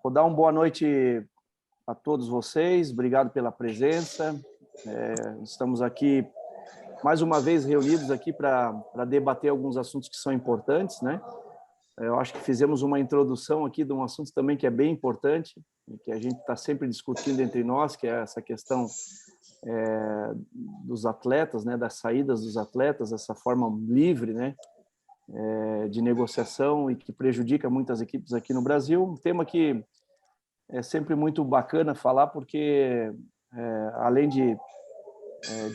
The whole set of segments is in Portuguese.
Vou dar uma boa noite a todos vocês, obrigado pela presença. Estamos aqui, mais uma vez, reunidos aqui para debater alguns assuntos que são importantes, né? Eu acho que fizemos uma introdução aqui de um assunto também que é bem importante, que a gente está sempre discutindo entre nós, que é essa questão dos atletas, né? Das saídas dos atletas, essa forma livre, né? De negociação e que prejudica muitas equipes aqui no Brasil. Um tema que é sempre muito bacana falar, porque, além de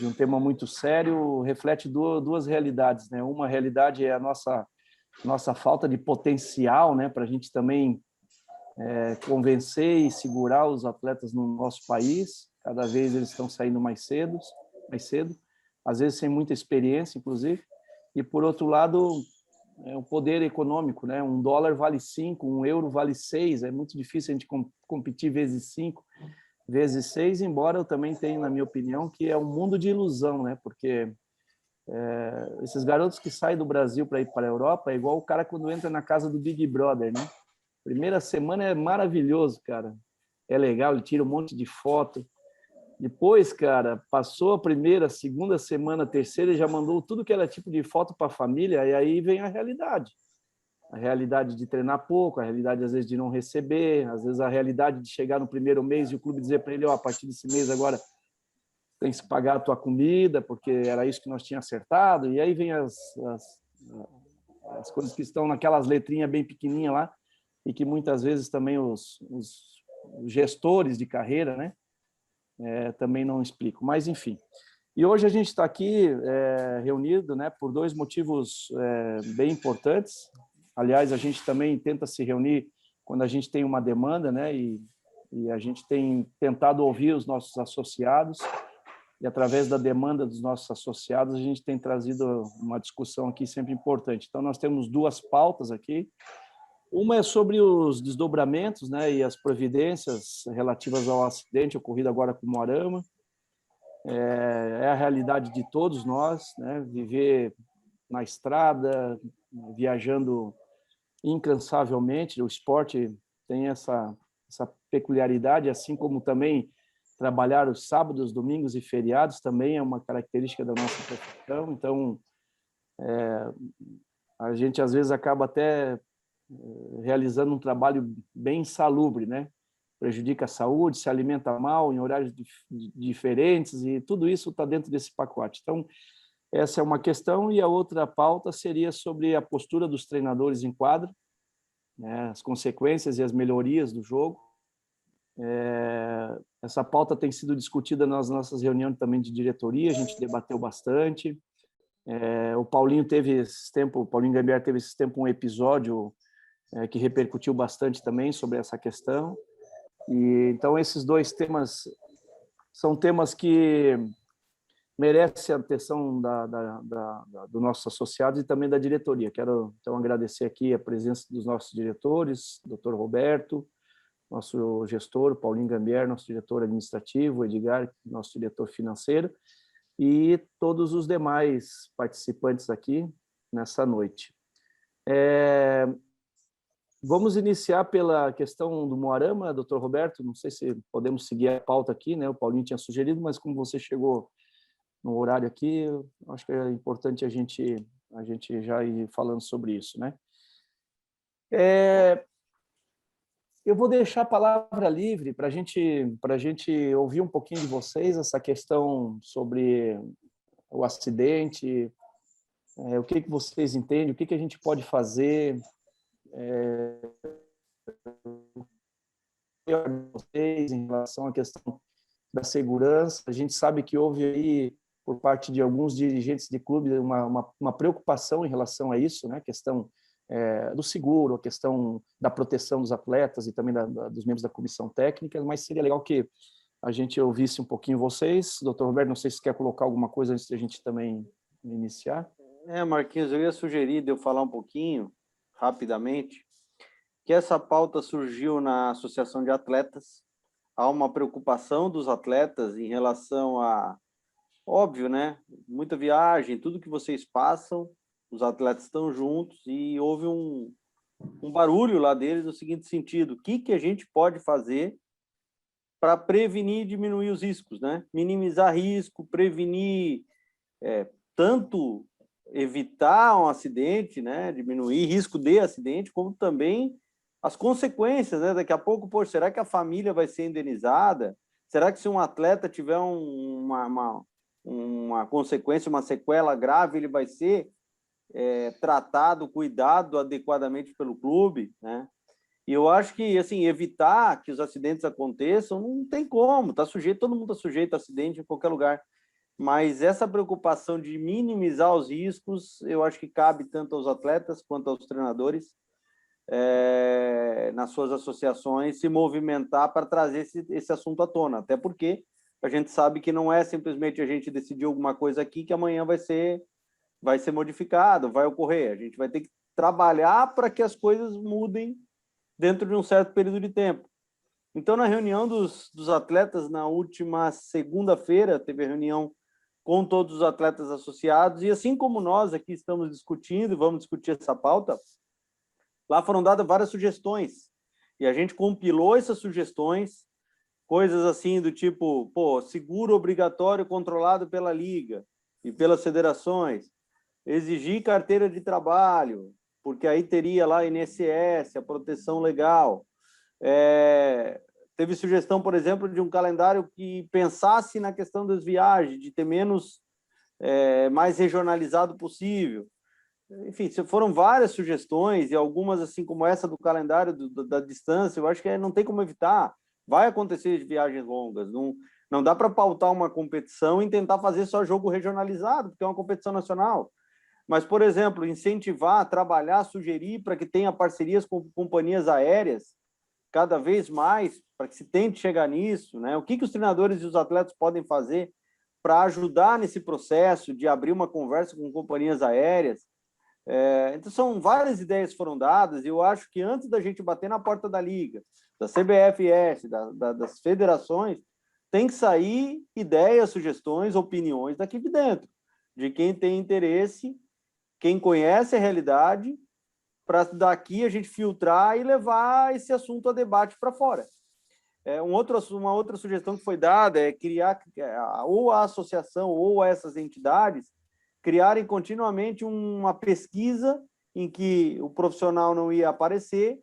um tema muito sério, reflete duas realidades, né? Uma realidade é a nossa falta de potencial, né? Para a gente também convencer e segurar os atletas no nosso país. Cada vez eles estão saindo mais cedo, às vezes sem muita experiência, inclusive. E, por outro lado, o poder econômico, né? $1 vale 5, €1 vale 6. É muito difícil a gente competir vezes 5, vezes 6, embora eu também tenha, na minha opinião, que é um mundo de ilusão, né? Porque esses garotos que saem do Brasil para ir para a Europa é igual o cara quando entra na casa do Big Brother, né? Primeira semana é maravilhoso, cara. É legal, ele tira um monte de foto. Depois, cara, passou a primeira, segunda semana, terceira, e já mandou tudo que era tipo de foto para a família, e aí vem a realidade. A realidade de treinar pouco, a realidade, às vezes, de não receber, às vezes a realidade de chegar no primeiro mês e o clube dizer para ele, a partir desse mês agora tem que pagar a tua comida, porque era isso que nós tínhamos acertado, e aí vem as coisas que estão naquelas letrinhas bem pequenininhas lá, e que muitas vezes também os gestores de carreira, né, também não explicam. Mas, enfim. E hoje a gente está aqui reunido, né, por dois motivos bem importantes. Aliás, a gente também tenta se reunir quando a gente tem uma demanda, né, e a gente tem tentado ouvir os nossos associados, e através da demanda dos nossos associados a gente tem trazido uma discussão aqui sempre importante. Então, nós temos duas pautas aqui. Uma é sobre os desdobramentos, né, e as providências relativas ao acidente ocorrido agora com o Moarama. É a realidade de todos nós, né, viver na estrada, viajando incansavelmente. O esporte tem essa peculiaridade, assim como também trabalhar os sábados, domingos e feriados também é uma característica da nossa profissão. Então, a gente às vezes acaba até realizando um trabalho bem insalubre, né? Prejudica a saúde, se alimenta mal em horários diferentes, e tudo isso está dentro desse pacote. Então, essa é uma questão, e a outra pauta seria sobre a postura dos treinadores em quadra, né? As consequências e as melhorias do jogo. Essa pauta tem sido discutida nas nossas reuniões também de diretoria, a gente debateu bastante. O Paulinho o Paulinho Gambier teve esse tempo um episódio que repercutiu bastante também sobre essa questão. E então esses dois temas são temas que merecem a atenção do nossos associados e também da diretoria. Quero então agradecer aqui a presença dos nossos diretores, Dr. Roberto, nosso gestor, Paulinho Gambier, nosso diretor administrativo, Edgar, nosso diretor financeiro, e todos os demais participantes aqui nessa noite. Vamos iniciar pela questão do Moarama, doutor Roberto. Não sei se podemos seguir a pauta aqui, né? O Paulinho tinha sugerido, mas como você chegou no horário aqui, acho que é importante a gente já ir falando sobre isso, né? Eu vou deixar a palavra livre para a gente ouvir um pouquinho de vocês, essa questão sobre o acidente, o que vocês entendem, o que a gente pode fazer, vocês em relação à questão da segurança. A gente sabe que houve aí, por parte de alguns dirigentes de clube, uma preocupação em relação a isso, né? A questão do seguro, a questão da proteção dos atletas e também dos membros da comissão técnica, mas seria legal que a gente ouvisse um pouquinho vocês. Doutor Roberto, não sei se quer colocar alguma coisa antes de a gente também iniciar. Marquinhos, eu ia sugerir de eu falar um pouquinho, rapidamente, que essa pauta surgiu na Associação de Atletas. Há uma preocupação dos atletas em relação a, óbvio, né? Muita viagem, tudo que vocês passam, os atletas estão juntos, e houve um barulho lá deles no seguinte sentido: o que a gente pode fazer para prevenir e diminuir os riscos, né? Minimizar risco, prevenir, tanto evitar um acidente, né? Diminuir risco de acidente, como também as consequências, né? Daqui a pouco, pô, será que a família vai ser indenizada? Será que se um atleta tiver uma consequência, uma sequela grave, ele vai ser tratado, cuidado adequadamente pelo clube, né? E eu acho que, assim, evitar que os acidentes aconteçam não tem como, todo mundo está sujeito a acidente em qualquer lugar. Mas essa preocupação de minimizar os riscos, eu acho que cabe tanto aos atletas quanto aos treinadores, nas suas associações, se movimentar para trazer esse assunto à tona. Até porque a gente sabe que não é simplesmente a gente decidir alguma coisa aqui que amanhã vai ser modificado, vai ocorrer. A gente vai ter que trabalhar para que as coisas mudem dentro de um certo período de tempo. Então, na reunião dos atletas, na última segunda-feira, teve a reunião com todos os atletas associados, e assim como nós aqui estamos discutindo, vamos discutir essa pauta, lá foram dadas várias sugestões, e a gente compilou essas sugestões, coisas assim do tipo, seguro obrigatório controlado pela liga e pelas federações, exigir carteira de trabalho, porque aí teria lá a INSS, a proteção legal. Teve sugestão, por exemplo, de um calendário que pensasse na questão das viagens, de ter mais regionalizado possível. Enfim, foram várias sugestões, e algumas, assim como essa do calendário da distância, eu acho que não tem como evitar. Vai acontecer de viagens longas, não dá para pautar uma competição e tentar fazer só jogo regionalizado, porque é uma competição nacional. Mas, por exemplo, incentivar, trabalhar, sugerir para que tenha parcerias com companhias aéreas cada vez mais, para que se tente chegar nisso, né? O que os treinadores e os atletas podem fazer para ajudar nesse processo de abrir uma conversa com companhias aéreas. Então, são várias ideias que foram dadas, e eu acho que antes da gente bater na porta da Liga, da CBFS, das federações, tem que sair ideias, sugestões, opiniões daqui de dentro, de quem tem interesse, quem conhece a realidade, para daqui a gente filtrar e levar esse assunto a debate para fora. Uma outra sugestão que foi dada é criar, ou a associação ou essas entidades, criarem continuamente uma pesquisa em que o profissional não ia aparecer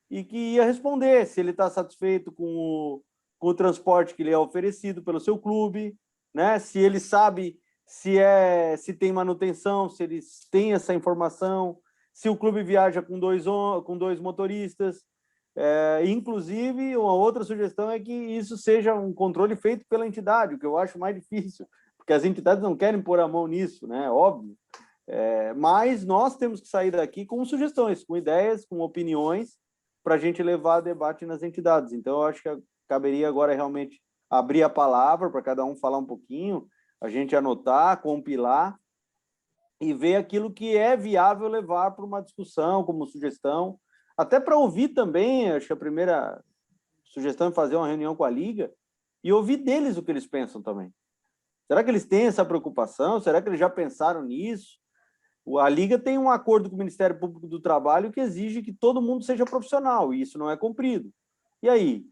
e que ia responder se ele está satisfeito com o transporte que lhe é oferecido pelo seu clube, né? Se ele sabe se tem manutenção, se eles têm essa informação, se o clube viaja com dois motoristas. Inclusive, uma outra sugestão é que isso seja um controle feito pela entidade, o que eu acho mais difícil, porque as entidades não querem pôr a mão nisso, né? Óbvio. Mas nós temos que sair daqui com sugestões, com ideias, com opiniões, para a gente levar a debate nas entidades. Então, eu acho que caberia agora realmente abrir a palavra para cada um falar um pouquinho, a gente anotar, compilar e ver aquilo que é viável levar para uma discussão, como sugestão, até para ouvir também. Acho que a primeira sugestão é fazer uma reunião com a Liga e ouvir deles o que eles pensam também. Será que eles têm essa preocupação? Será que eles já pensaram nisso? A Liga tem um acordo com o Ministério Público do Trabalho que exige que todo mundo seja profissional, e isso não é cumprido. E aí?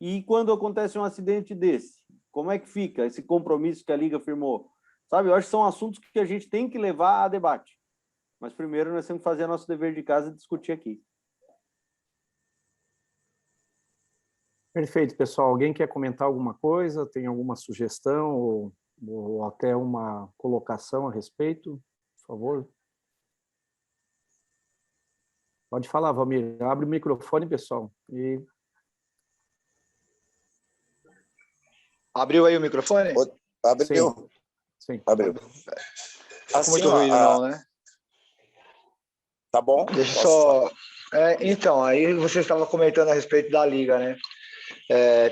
E quando acontece um acidente desse? Como é que fica esse compromisso que a Liga firmou? Sabe, eu acho que são assuntos que a gente tem que levar a debate. Mas primeiro nós temos que fazer nosso dever de casa e discutir aqui. Perfeito, pessoal. Alguém quer comentar alguma coisa? Tem alguma sugestão ou até uma colocação a respeito? Por favor. Pode falar, Valmir. Abre o microfone, pessoal. Abriu aí o microfone? Abriu. Sim. Abriu. Tá com muito ruído, não, né? Tá bom? Deixa só... então, aí você estava comentando a respeito da Liga, né?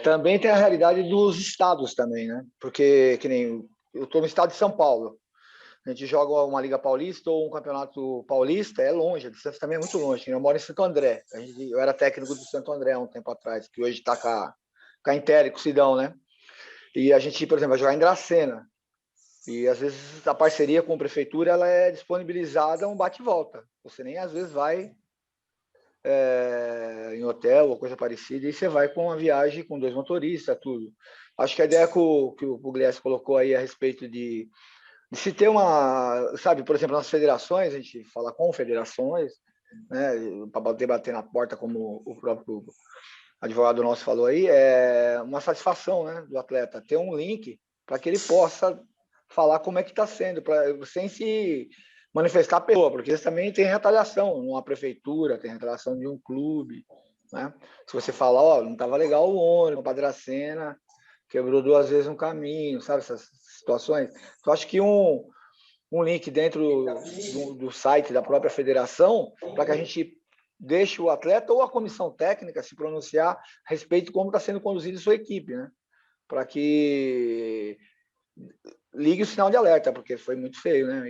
Também tem a realidade dos estados também, né? Porque, que nem eu estou no estado de São Paulo, a gente joga uma Liga Paulista ou um Campeonato Paulista, é longe, a distância também é muito longe. Eu moro em Santo André, eu era técnico do Santo André há um tempo atrás, que hoje está com a Inter e com o Sidão, né? E a gente, por exemplo, vai jogar em Dracena. E às vezes a parceria com a prefeitura ela é disponibilizada um bate e volta. Você nem às vezes vai em hotel ou coisa parecida, e você vai com uma viagem com 2 motoristas, tudo. Acho que a ideia que o Pugliese colocou aí a respeito de se ter uma, sabe, por exemplo, nas federações, a gente fala com federações, né, para bater na porta, como o próprio advogado nosso falou aí, é uma satisfação, né, do atleta, ter um link para que ele possa falar como é que está sendo, sem se manifestar a pessoa, porque isso também tem retaliação numa prefeitura, tem retaliação de um clube, né? Se você falar, ó, não estava legal o ônibus, para Dracena quebrou 2 vezes no caminho, sabe, essas situações. Então, acho que um link dentro do site da própria federação, para que a gente deixe o atleta ou a comissão técnica se pronunciar a respeito de como está sendo conduzida a sua equipe, né? Para que ligue o sinal de alerta, porque foi muito feio, né?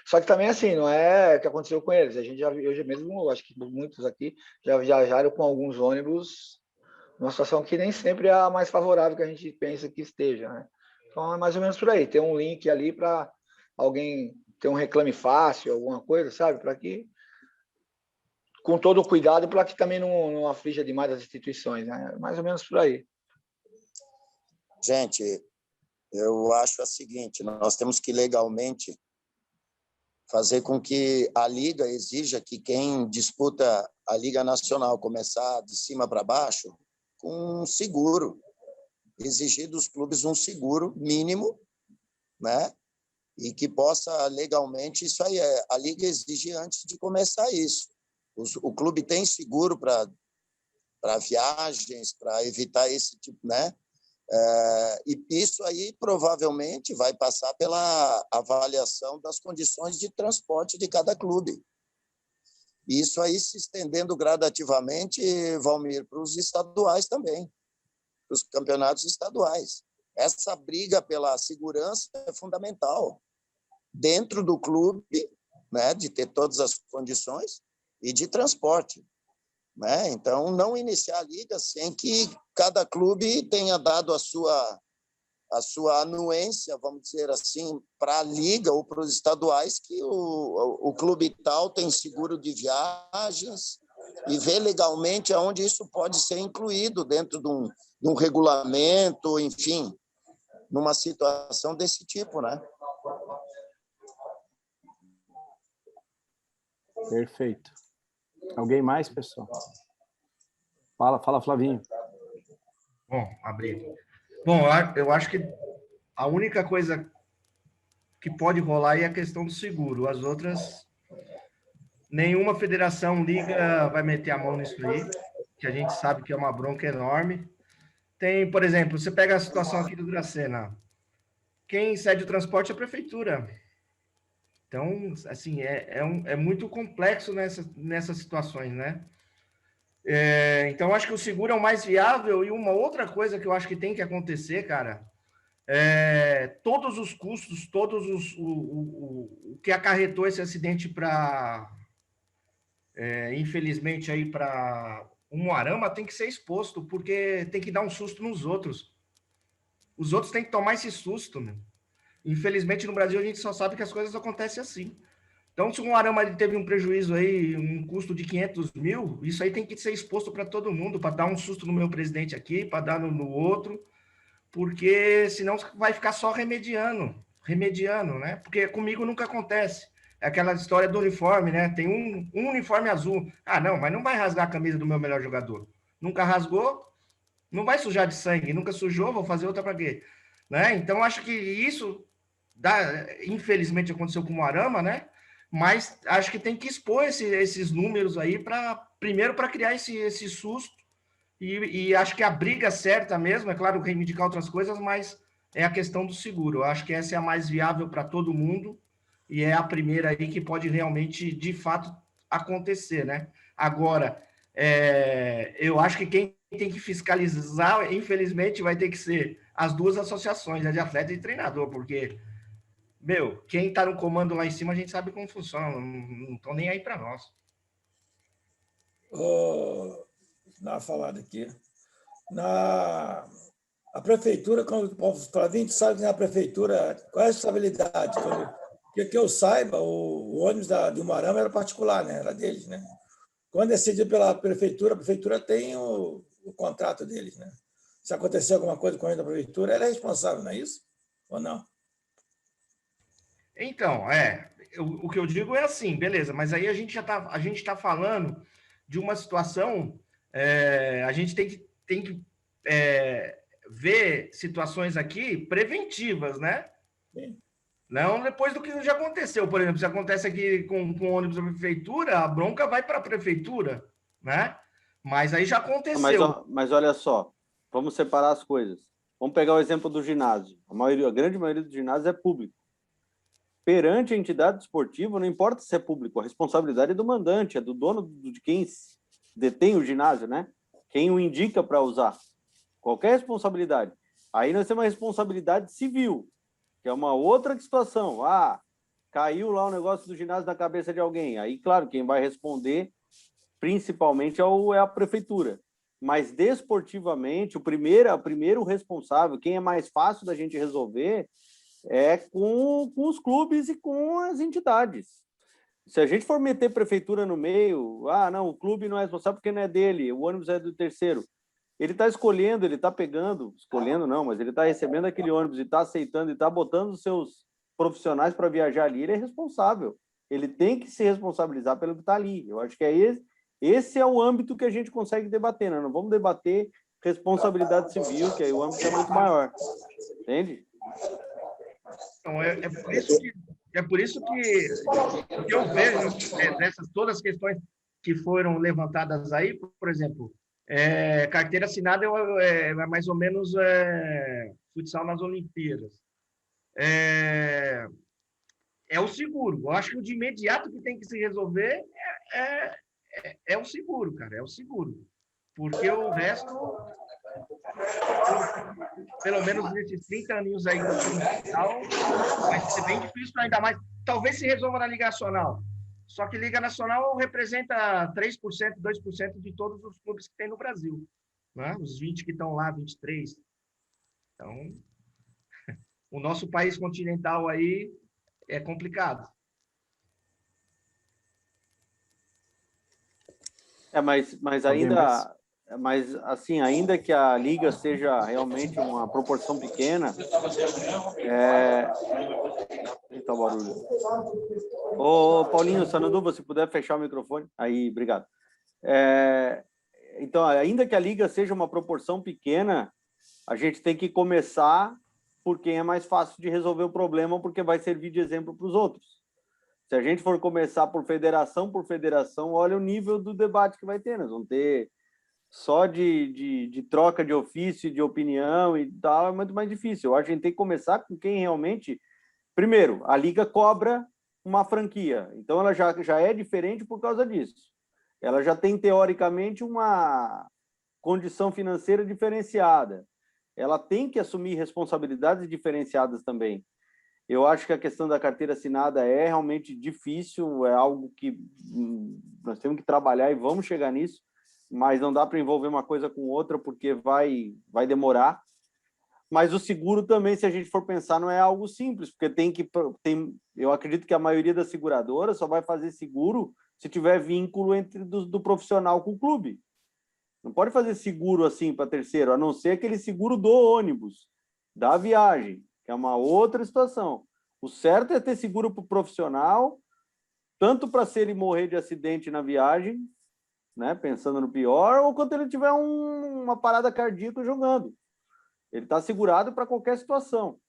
Só que também, assim, não é o que aconteceu com eles. A gente já viu, hoje mesmo, acho que muitos aqui já viajaram com alguns ônibus numa situação que nem sempre é a mais favorável que a gente pensa que esteja, né? Então, é mais ou menos por aí. Tem um link ali para alguém ter um reclame fácil, alguma coisa, sabe? Para que, com todo o cuidado, para que também não aflija demais as instituições, né? Mais ou menos por aí. Gente, eu acho a seguinte, nós temos que legalmente fazer com que a Liga exija que quem disputa a Liga Nacional começar de cima para baixo com um seguro, exigir dos clubes um seguro mínimo, né? E que possa legalmente, isso aí a Liga exige antes de começar isso. O clube tem seguro para viagens, para evitar esse tipo, né? E isso aí provavelmente vai passar pela avaliação das condições de transporte de cada clube. E isso aí se estendendo gradativamente, Valmir, para os estaduais também, para os campeonatos estaduais. Essa briga pela segurança é fundamental dentro do clube, né, de ter todas as condições e de transporte. Né? Então, não iniciar a liga sem que cada clube tenha dado a sua anuência, vamos dizer assim, para a liga ou para os estaduais, que o clube tal tem seguro de viagens, e ver legalmente aonde isso pode ser incluído dentro de um regulamento, enfim, numa situação desse tipo, né? Perfeito. Alguém mais, pessoal? Fala, Flavinho. Bom, abri. Bom, eu acho que a única coisa que pode rolar é a questão do seguro. As outras, nenhuma federação, liga, vai meter a mão nisso aí, que a gente sabe que é uma bronca enorme. Tem, por exemplo, você pega a situação aqui do Dracena. Quem cede o transporte é a prefeitura. Então, assim, é muito complexo nessas situações, né? Então, acho que o seguro é o mais viável. E uma outra coisa que eu acho que tem que acontecer, cara, todos os custos, o que acarretou esse acidente para, infelizmente, aí para Umuarama tem que ser exposto, porque tem que dar um susto nos outros. Os outros têm que tomar esse susto, meu. Infelizmente, no Brasil, a gente só sabe que as coisas acontecem assim. Então, se o Umuarama teve um prejuízo aí, um custo de 500 mil, isso aí tem que ser exposto para todo mundo, para dar um susto no meu presidente aqui, para dar no outro, porque senão vai ficar só remediando, né? Porque comigo nunca acontece. É aquela história do uniforme, né? Tem um uniforme azul. Ah, não, mas não vai rasgar a camisa do meu melhor jogador. Nunca rasgou, não vai sujar de sangue. Nunca sujou, vou fazer outra para quê? Né? Então, acho que isso, infelizmente, aconteceu com o Umuarama, né? Mas acho que tem que expor esses números aí, primeiro para criar esse susto, e acho que a briga certa mesmo, é claro, reivindicar outras coisas, mas é a questão do seguro. Eu acho que essa é a mais viável para todo mundo e é a primeira aí que pode realmente, de fato, acontecer, né? Agora, eu acho que quem tem que fiscalizar, infelizmente, vai ter que ser as duas associações, a de atleta e treinador, porque, meu, quem está no comando lá em cima, a gente sabe como funciona, não estão nem aí para nós. Dar uma falada aqui. A prefeitura, quando o Flavinho sabe que na prefeitura, qual é a estabilidade? Porque que eu saiba, o ônibus de Umuarama era particular, né? Era deles, né? quando é cedido pela prefeitura, a prefeitura tem o contrato deles, né? Se acontecer alguma coisa com a prefeitura, ela é responsável, não é isso? Ou não? Então, o que eu digo é assim, beleza, mas aí a gente tá falando de uma situação, a gente tem que ver situações aqui preventivas, né? Sim. Não depois do que já aconteceu. Por exemplo, se acontece aqui com o ônibus da prefeitura, a bronca vai para a prefeitura, né? Mas aí já aconteceu. Mas olha só, vamos separar as coisas. Vamos pegar o exemplo do ginásio. A grande maioria do ginásio é público. Perante a entidade esportiva, não importa se é público, a responsabilidade é do mandante, é do dono, de quem detém o ginásio, né? Quem o indica para usar. Qualquer responsabilidade. Aí nós temos uma responsabilidade civil, que é uma outra situação. Caiu lá o negócio do ginásio na cabeça de alguém. Aí, claro, quem vai responder principalmente é a prefeitura. Mas desportivamente, o primeiro responsável, quem é mais fácil da gente resolver, é com os clubes e com as entidades. Se a gente for meter prefeitura no meio, não, o clube não é responsável porque não é dele, o ônibus é do terceiro. Ele está escolhendo, ele está pegando, escolhendo não, mas ele está recebendo aquele ônibus e está aceitando e está botando os seus profissionais para viajar ali, ele é responsável. Ele tem que se responsabilizar pelo que está ali. Eu acho que esse é o âmbito que a gente consegue debater, né? Não vamos debater responsabilidade civil, que aí o âmbito é muito maior. Entende? Então, é por isso que eu vejo dessas todas as questões que foram levantadas aí, por exemplo, carteira assinada é mais ou menos futsal nas Olimpíadas. É o seguro. Eu acho que o de imediato que tem que se resolver é o seguro, cara, é o seguro. Porque o resto, pelo menos nesses 30 aninhos aí do futsal, vai ser bem difícil, ainda mais. Talvez se resolva na Liga Nacional. Só que Liga Nacional representa 3%, 2% de todos os clubes que tem no Brasil. Né? Os 20 que estão lá, 23. Então, o nosso país continental aí é complicado. Mas assim, ainda que a liga seja realmente uma proporção pequena, Eita, barulho. Ô, Paulinho, Sanandu, se puder fechar o microfone. Aí, obrigado. Então, ainda que a liga seja uma proporção pequena, a gente tem que começar por quem é mais fácil de resolver o problema, porque vai servir de exemplo para os outros. Se a gente for começar por federação, olha o nível do debate que vai ter. Nós vamos ter só de troca de ofício, de opinião e tal, é muito mais difícil. Eu acho que a gente tem que começar com quem realmente... Primeiro, a liga cobra uma franquia, então ela já é diferente por causa disso. Ela já tem, teoricamente, uma condição financeira diferenciada. Ela tem que assumir responsabilidades diferenciadas também. Eu acho que a questão da carteira assinada é realmente difícil, é algo que nós temos que trabalhar e vamos chegar nisso, mas não dá para envolver uma coisa com outra porque vai demorar. Mas o seguro também, se a gente for pensar, não é algo simples, porque eu acredito que a maioria das seguradoras só vai fazer seguro se tiver vínculo do profissional com o clube. Não pode fazer seguro assim para terceiro, a não ser aquele seguro do ônibus, da viagem, que é uma outra situação. O certo é ter seguro para o profissional, tanto para se ele morrer de acidente na viagem, né, pensando no pior, ou quando ele tiver uma parada cardíaca jogando. Ele está segurado para qualquer situação.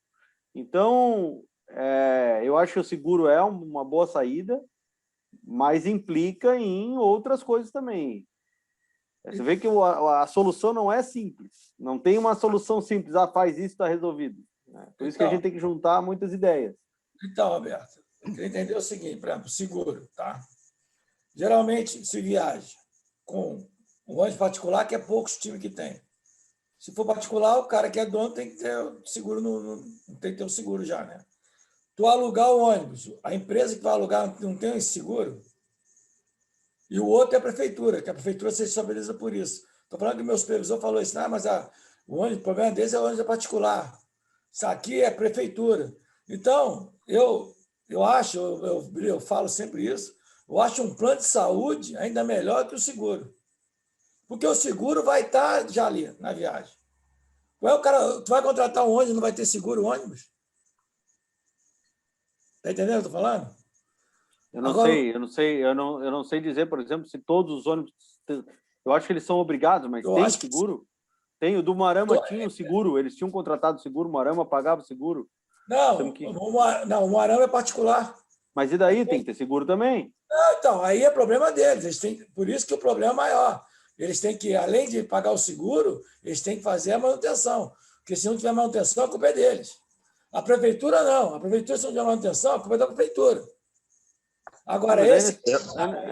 Então, eu acho que o seguro é uma boa saída, mas implica em outras coisas também. Você vê que a solução não é simples. Não tem uma solução simples. Faz isso, está resolvido. Por isso que a gente tem que juntar muitas ideias. Então, Roberto, eu queria entender o seguinte, por exemplo, seguro, tá? Geralmente se viaja com um ônibus particular, que é poucos times que tem. Se for particular, o cara que é dono tem que ter o seguro, tem que ter o seguro já, né? Tu alugar o ônibus, a empresa que vai alugar não tem esse seguro, e o outro é a prefeitura, que a prefeitura se estabiliza por isso. Estou falando que meu supervisor falou isso, mas o ônibus, o problema deles é o ônibus particular. Isso aqui é prefeitura. Então, eu acho, eu falo sempre isso, eu acho um plano de saúde ainda melhor que o seguro. Porque o seguro vai estar já ali na viagem. O cara, tu vai contratar um ônibus, não vai ter seguro ônibus? Tá entendendo o que eu tô falando? Eu não Agora, sei, eu não sei dizer, por exemplo, se todos os ônibus. Eu acho que eles são obrigados, mas eu tem acho que seguro? Tem, o do Moarama tinha um seguro, eles tinham contratado seguro, o Moarama pagava o seguro. não, Que... não, o Moarama é particular. Mas e daí? Tem que ter seguro também. Então, aí é problema deles. Eles têm, por isso que o problema é maior. Eles têm que, além de pagar o seguro, eles têm que fazer a manutenção. Porque se não tiver manutenção, a culpa é deles. A prefeitura não. A prefeitura, se não tiver manutenção, a culpa é da prefeitura. Agora, Mas esse.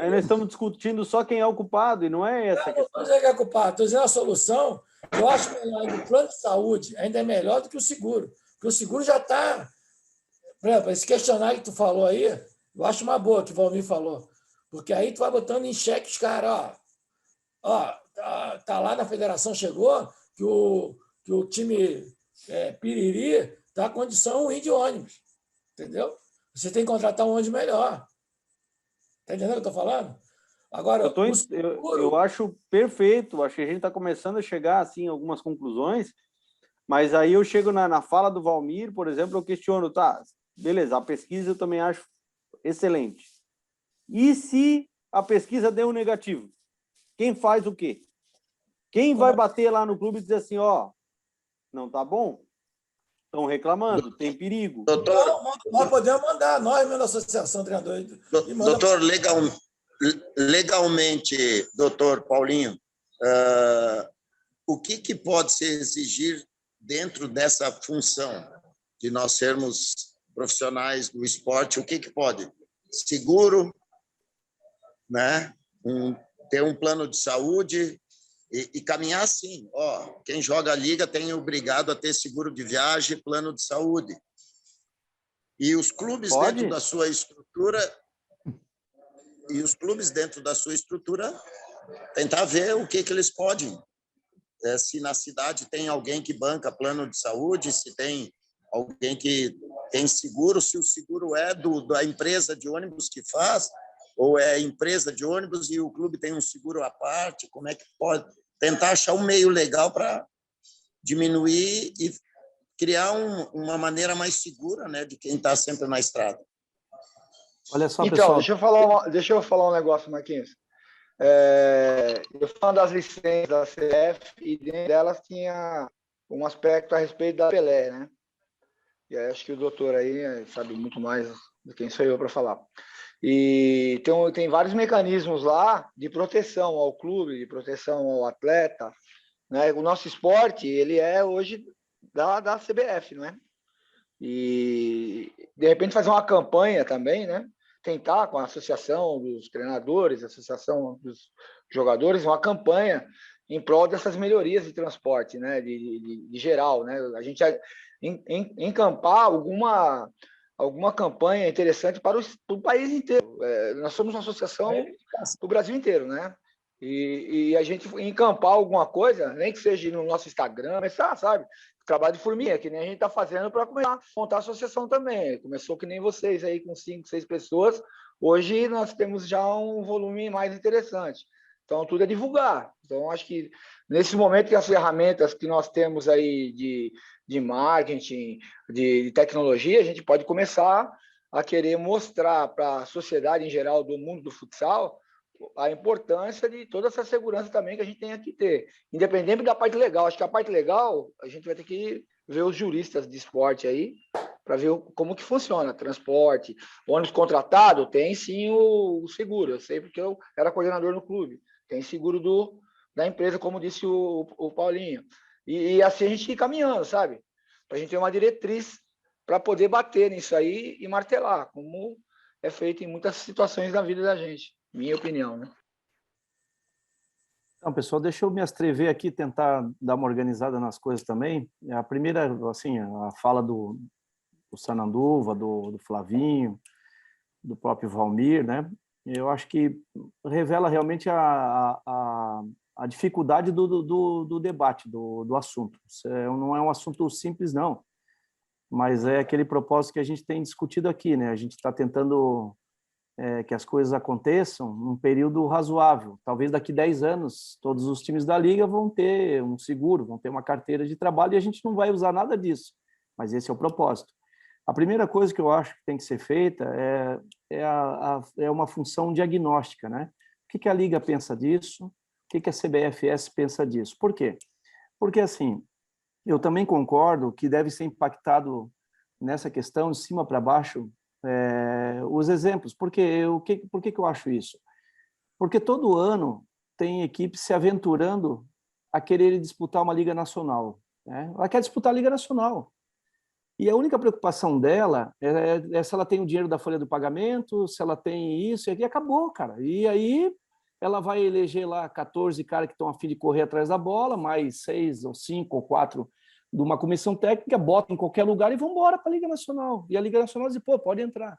aí nós estamos discutindo só quem é o culpado, e não é essa a Não questão. estou dizendo que é culpado, estou dizendo a solução. Eu acho que o plano de saúde ainda é melhor do que o seguro. Porque o seguro já está. Por exemplo, esse questionário que tu falou aí, eu acho uma boa que o Valmir falou. Porque aí tu vai botando em xeque os caras, ó, tá lá na federação, chegou, que o time Piriri tá condição ruim de ônibus. Entendeu? Você tem que contratar um ônibus melhor. Tá entendendo o que eu estou falando? Agora, o seguro... eu acho perfeito, acho que a gente está começando a chegar assim, a algumas conclusões, mas aí eu chego na fala do Valmir, por exemplo, eu questiono, tá, beleza, a pesquisa eu também acho excelente. E se a pesquisa deu um negativo? Quem faz o quê? Quem vai bater lá no clube e dizer assim, ó, não tá bom? Estão reclamando, tem perigo. Doutor, nós podemos mandar, nós mesmo da Associação de Treinadores. Doutor, legalmente, doutor Paulinho, o que pode se exigir dentro dessa função de nós sermos profissionais do esporte? O que pode? Seguro, né? Ter um plano de saúde e caminhar assim. Ó, quem joga a liga tem obrigado a ter seguro de viagem, plano de saúde. E os clubes dentro da sua estrutura tentar ver o que eles podem. Se na cidade tem alguém que banca plano de saúde, se tem alguém que tem seguro, se o seguro é da empresa de ônibus que faz, ou é empresa de ônibus e o clube tem um seguro à parte, como é que pode? Tentar achar um meio legal para diminuir e criar uma maneira mais segura, né, de quem está sempre na estrada. Olha só, então, pessoal. deixa eu falar um negócio, Marquinhos. Eu falo das licenças da CF e dentro delas tinha um aspecto a respeito da Pelé, né? E aí acho que o doutor aí sabe muito mais do que quem sou eu para falar. E tem vários mecanismos lá de proteção ao clube, de proteção ao atleta, né? O nosso esporte, ele é hoje da CBF, não é? E de repente fazer uma campanha também, né? Tentar com a associação dos treinadores, a associação dos jogadores, uma campanha em prol dessas melhorias de transporte, né? De geral, né? A gente encampar alguma campanha interessante para o país inteiro. Nós somos uma associação do Brasil inteiro, né? E a gente encampar alguma coisa, nem que seja no nosso Instagram, mas sabe? Trabalho de formiga, que nem a gente está fazendo para começar a montar a associação também. Começou que nem vocês aí, com 5, 6 pessoas. Hoje nós temos já um volume mais interessante. Então, tudo é divulgar. Então, acho que nesse momento que as ferramentas que nós temos aí de marketing, de tecnologia, a gente pode começar a querer mostrar para a sociedade em geral do mundo do futsal a importância de toda essa segurança também que a gente tem que ter, independente da parte legal. Acho que a parte legal, a gente vai ter que ver os juristas de esporte aí, para ver como que funciona, transporte, ônibus contratado, tem sim o seguro, eu sei porque eu era coordenador no clube, tem seguro da empresa, como disse o Paulinho, e assim a gente ir caminhando, sabe? Para a gente ter uma diretriz para poder bater nisso aí e martelar, como é feito em muitas situações da vida da gente. Minha opinião, né? Então, pessoal, deixa eu me atrever aqui, tentar dar uma organizada nas coisas também. A primeira, assim, a fala do Sananduva, do Flavinho, do próprio Valmir, né? Eu acho que revela realmente a dificuldade do debate, do assunto. Isso não é um assunto simples, não, mas é aquele propósito que a gente tem discutido aqui, né? A gente está tentando que as coisas aconteçam num período razoável. Talvez daqui 10 anos, todos os times da Liga vão ter um seguro, vão ter uma carteira de trabalho e a gente não vai usar nada disso. Mas esse é o propósito. A primeira coisa que eu acho que tem que ser feita é uma função diagnóstica, né? O que a Liga pensa disso? O que a CBFS pensa disso? Por quê? Porque, assim, eu também concordo que deve ser impactado nessa questão, de cima para baixo, os exemplos. Por que eu acho isso? Porque todo ano tem equipes se aventurando a querer disputar uma Liga Nacional, né? Ela quer disputar a Liga Nacional. E a única preocupação dela é se ela tem o dinheiro da folha do pagamento, se ela tem isso, e acabou, cara. E aí ela vai eleger lá 14 caras que estão a fim de correr atrás da bola, mais 6 ou 5 ou 4 de uma comissão técnica, bota em qualquer lugar e vão embora para a Liga Nacional. E a Liga Nacional diz, pô, pode entrar.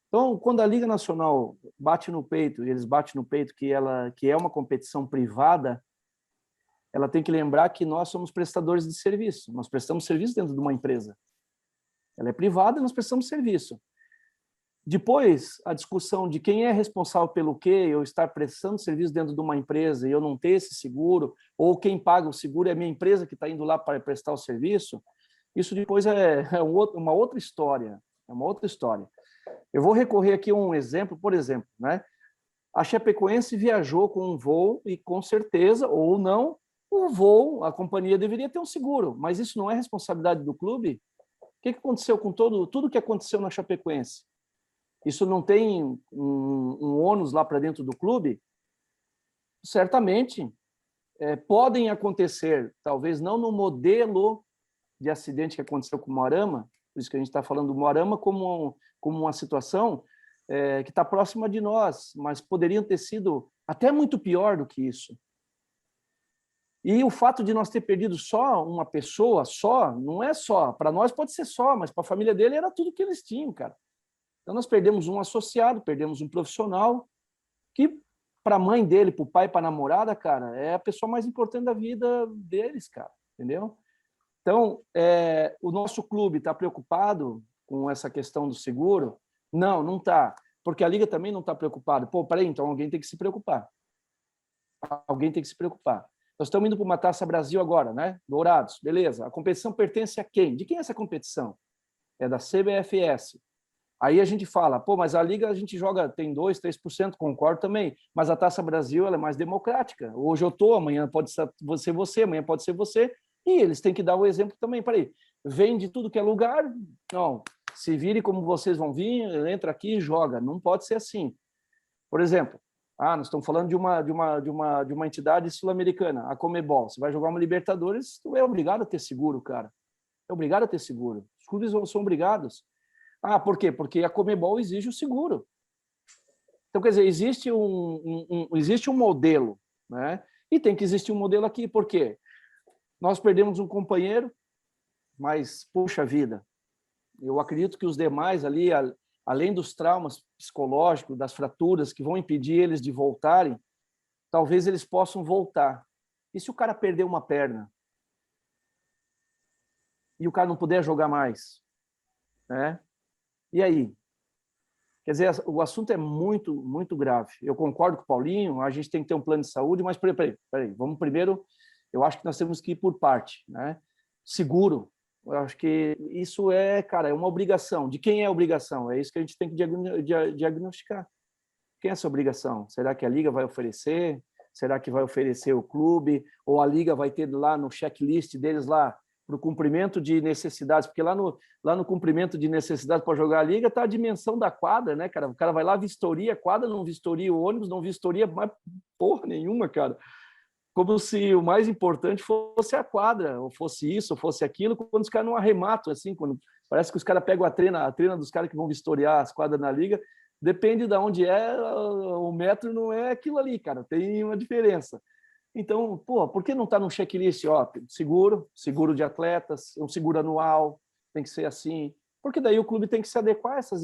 Então, quando a Liga Nacional bate no peito, e eles batem no peito que é uma competição privada, ela tem que lembrar que nós somos prestadores de serviço. Nós prestamos serviço dentro de uma empresa. Ela é privada e nós prestamos serviço. Depois, a discussão de quem é responsável pelo quê, eu estar prestando serviço dentro de uma empresa e eu não ter esse seguro, ou quem paga o seguro é a minha empresa que está indo lá para prestar o serviço, isso depois uma outra história. É uma outra história. Eu vou recorrer aqui a um exemplo, por exemplo, né? A Chapecoense viajou com um voo e, com certeza, ou não, o voo, a companhia deveria ter um seguro, mas isso não é responsabilidade do clube? O que aconteceu com tudo que aconteceu na Chapecoense? Isso não tem um ônus lá para dentro do clube? Certamente. Podem acontecer, talvez não no modelo de acidente que aconteceu com o Moarama, por isso que a gente está falando do Moarama como uma situação que está próxima de nós, mas poderiam ter sido até muito pior do que isso. E o fato de nós ter perdido só uma pessoa, não é só, para nós pode ser só, mas para a família dele era tudo que eles tinham, cara. Então nós perdemos um associado, perdemos um profissional, que para a mãe dele, para o pai, para a namorada, cara, é a pessoa mais importante da vida deles, cara, entendeu? Então, o nosso clube está preocupado com essa questão do seguro? Não está, porque a Liga também não está preocupada. Pô, peraí, então alguém tem que se preocupar. Alguém tem que se preocupar. Nós estamos indo para uma Taça Brasil agora, né? Dourados, beleza. A competição pertence a quem? De quem é essa competição? É da CBFS. Aí a gente fala, pô, mas a Liga a gente joga, tem 2%, 3%, concordo também, mas a Taça Brasil ela é mais democrática. Hoje eu estou, amanhã pode ser você, amanhã pode ser você, e eles têm que dar o exemplo também. Peraí, vem de tudo que é lugar, não, se vire como vocês vão vir, entra aqui e joga. Não pode ser assim. Por exemplo, nós estamos falando de uma entidade sul-americana, a Conmebol. Você vai jogar uma Libertadores, tu é obrigado a ter seguro, cara. É obrigado a ter seguro. Os clubes são obrigados. Por quê? Porque a Conmebol exige o seguro. Então, quer dizer, existe um modelo, né? E tem que existir um modelo aqui. Por quê? Nós perdemos um companheiro, mas, puxa vida, eu acredito que os demais ali, além dos traumas psicológicos, das fraturas que vão impedir eles de voltarem, talvez eles possam voltar. E se o cara perder uma perna? E o cara não puder jogar mais? Né? E aí? Quer dizer, o assunto é muito, muito grave. Eu concordo com o Paulinho, a gente tem que ter um plano de saúde, mas peraí, vamos primeiro, eu acho que nós temos que ir por parte, né? Seguro, eu acho que isso cara, é uma obrigação. De quem é a obrigação? É isso que a gente tem que diagnosticar. Quem é essa obrigação? Será que a Liga vai oferecer? Será que vai oferecer o clube? Ou a Liga vai ter lá no checklist deles lá, para o cumprimento de necessidades? Porque lá no cumprimento de necessidades para jogar a Liga está a dimensão da quadra, né, cara? O cara vai lá, vistoria a quadra, não vistoria o ônibus, não vistoria mais porra nenhuma, cara. Como se o mais importante fosse a quadra, ou fosse isso, ou fosse aquilo, quando os caras não arrematam, assim, quando parece que os caras pegam a trena dos caras que vão vistoriar as quadras na Liga, depende de onde o metro não é aquilo ali, cara, tem uma diferença. Então, por que não está no checklist? Seguro de atletas, um seguro anual, tem que ser assim, porque daí o clube tem que se adequar a essas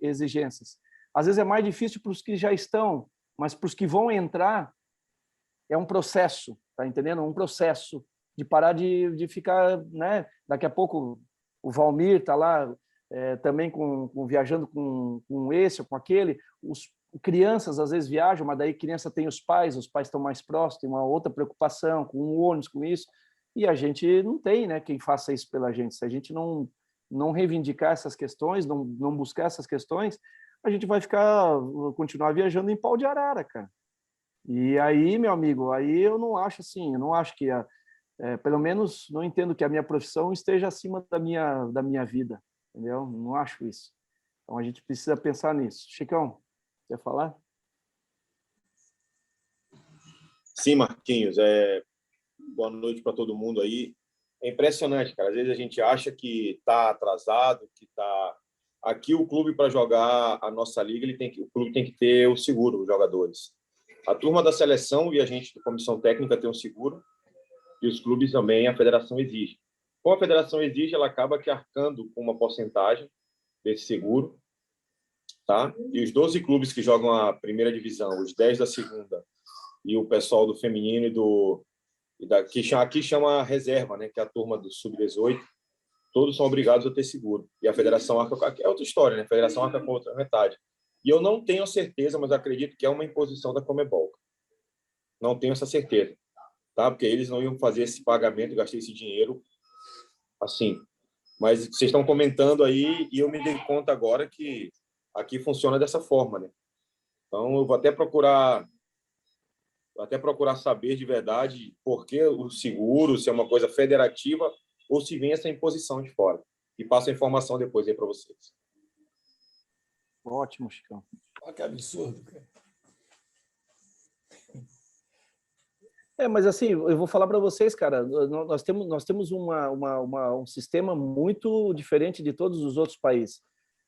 exigências. Às vezes é mais difícil para os que já estão, mas para os que vão entrar, é um processo, tá entendendo? Um processo de parar de ficar, né? Daqui a pouco o Valmir tá lá também viajando com esse ou com aquele. Crianças às vezes viajam, mas daí criança tem os pais estão mais próximos, tem uma outra preocupação com o ônibus, com isso, e a gente não tem, né, quem faça isso pela gente. Se a gente não reivindicar essas questões, não buscar essas questões, a gente vai continuar viajando em pau de arara, cara. E aí, meu amigo, aí eu não acho assim, eu não acho que, pelo menos, não entendo que a minha profissão esteja acima da minha vida, entendeu? Não acho isso. Então a gente precisa pensar nisso. Chicão, quer falar? Sim, Marquinhos, boa noite para todo mundo aí. É impressionante, cara. Às vezes a gente acha que está atrasado, que está... Aqui o clube, para jogar a nossa liga, o clube tem que ter o seguro, os jogadores. A turma da seleção e a gente da comissão técnica tem um seguro, e os clubes também, a federação exige. Como a federação exige, ela acaba que arcando com uma porcentagem desse seguro, tá? E os 12 clubes que jogam a primeira divisão, os 10 da segunda, e o pessoal do feminino que aqui chama reserva, né, que é a turma do sub-18, todos são obrigados a ter seguro. E a federação arca, é outra história, né? A federação arca com outra metade. E eu não tenho certeza, mas acredito que é uma imposição da Conmebol. Não tenho essa certeza, tá? Porque eles não iam fazer esse pagamento, gastar esse dinheiro assim. Mas vocês estão comentando aí e eu me dei conta agora que aqui funciona dessa forma, né? Então eu vou até procurar saber de verdade por que o seguro, se é uma coisa federativa ou se vem essa imposição de fora. E passo a informação depois aí para vocês. Ótimo, Chicão. Olha que absurdo, cara. Mas assim, eu vou falar para vocês, cara, nós temos um sistema muito diferente de todos os outros países.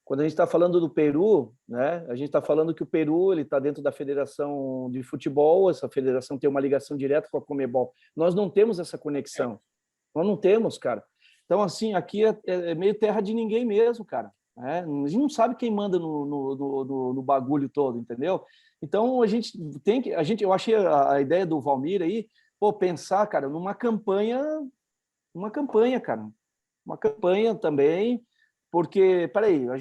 Quando a gente está falando do Peru, né, a gente está falando que o Peru ele está dentro da Federação de Futebol, essa federação tem uma ligação direta com a Conmebol. Nós não temos essa conexão. Nós não temos, cara. Então, assim, aqui é meio terra de ninguém mesmo, cara. A gente não sabe quem manda no bagulho todo, entendeu? Então, a gente tem que... eu achei a ideia do Valmir aí, pensar, cara, numa campanha, cara. Uma campanha também, porque, peraí, o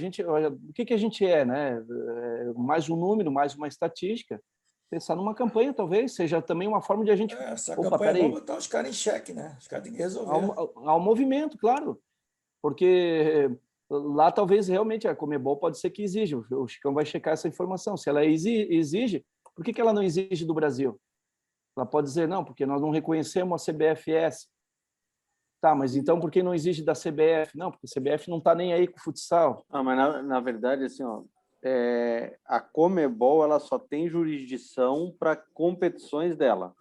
que a gente é, né? Mais um número, mais uma estatística. Pensar numa campanha, talvez, seja também uma forma de a gente... Essa campanha vai botar os caras em xeque, né? Os caras têm que resolver. Há um movimento, claro. Porque lá talvez realmente a Conmebol pode ser que exija. O Chicão vai checar essa informação. Se ela exige, por que ela não exige do Brasil? Ela pode dizer, não, porque nós não reconhecemos a CBFS. Tá, mas então por que não exige da CBF? Não, porque a CBF não está nem aí com o futsal. Mas na verdade, assim, a Conmebol ela só tem jurisdição para competições dela.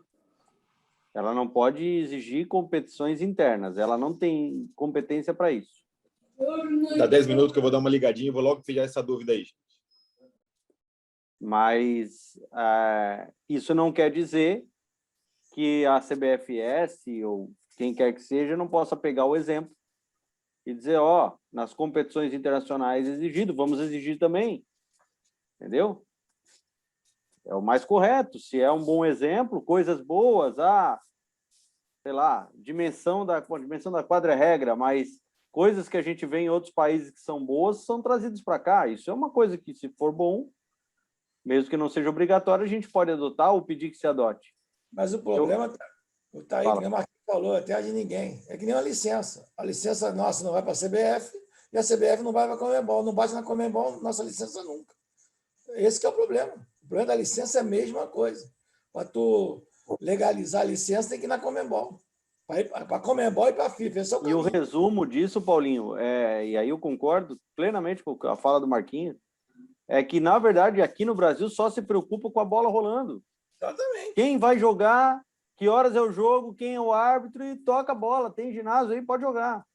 Ela não pode exigir competições internas. Ela não tem competência para isso. Dá 10 minutos que eu vou dar uma ligadinha e vou logo tirar essa dúvida aí. Mas isso não quer dizer que a CBFS ou quem quer que seja não possa pegar o exemplo e dizer, nas competições internacionais exigido, vamos exigir também. Entendeu? É o mais correto. Se é um bom exemplo, coisas boas, sei lá, dimensão da quadra é regra, mas coisas que a gente vê em outros países que são boas são trazidas para cá. Isso é uma coisa que, se for bom, mesmo que não seja obrigatório, a gente pode adotar ou pedir que se adote. Mas o problema está aí, que nem o Marquinhos falou, é terra de ninguém. É que nem uma licença. A licença nossa não vai para a CBF e a CBF não vai para a Conmebol. Não bate na Conmebol, nossa licença nunca. Esse que é o problema. O problema da licença é a mesma coisa. Para tu legalizar a licença, tem que ir na Conmebol. Para a Conmebol e para a FIFA. Esse é o caminho. E o resumo disso, Paulinho, e aí eu concordo plenamente com a fala do Marquinhos, é que, na verdade, aqui no Brasil só se preocupa com a bola rolando. Exatamente. Quem vai jogar, que horas é o jogo, quem é o árbitro e toca a bola. Tem ginásio aí, pode jogar.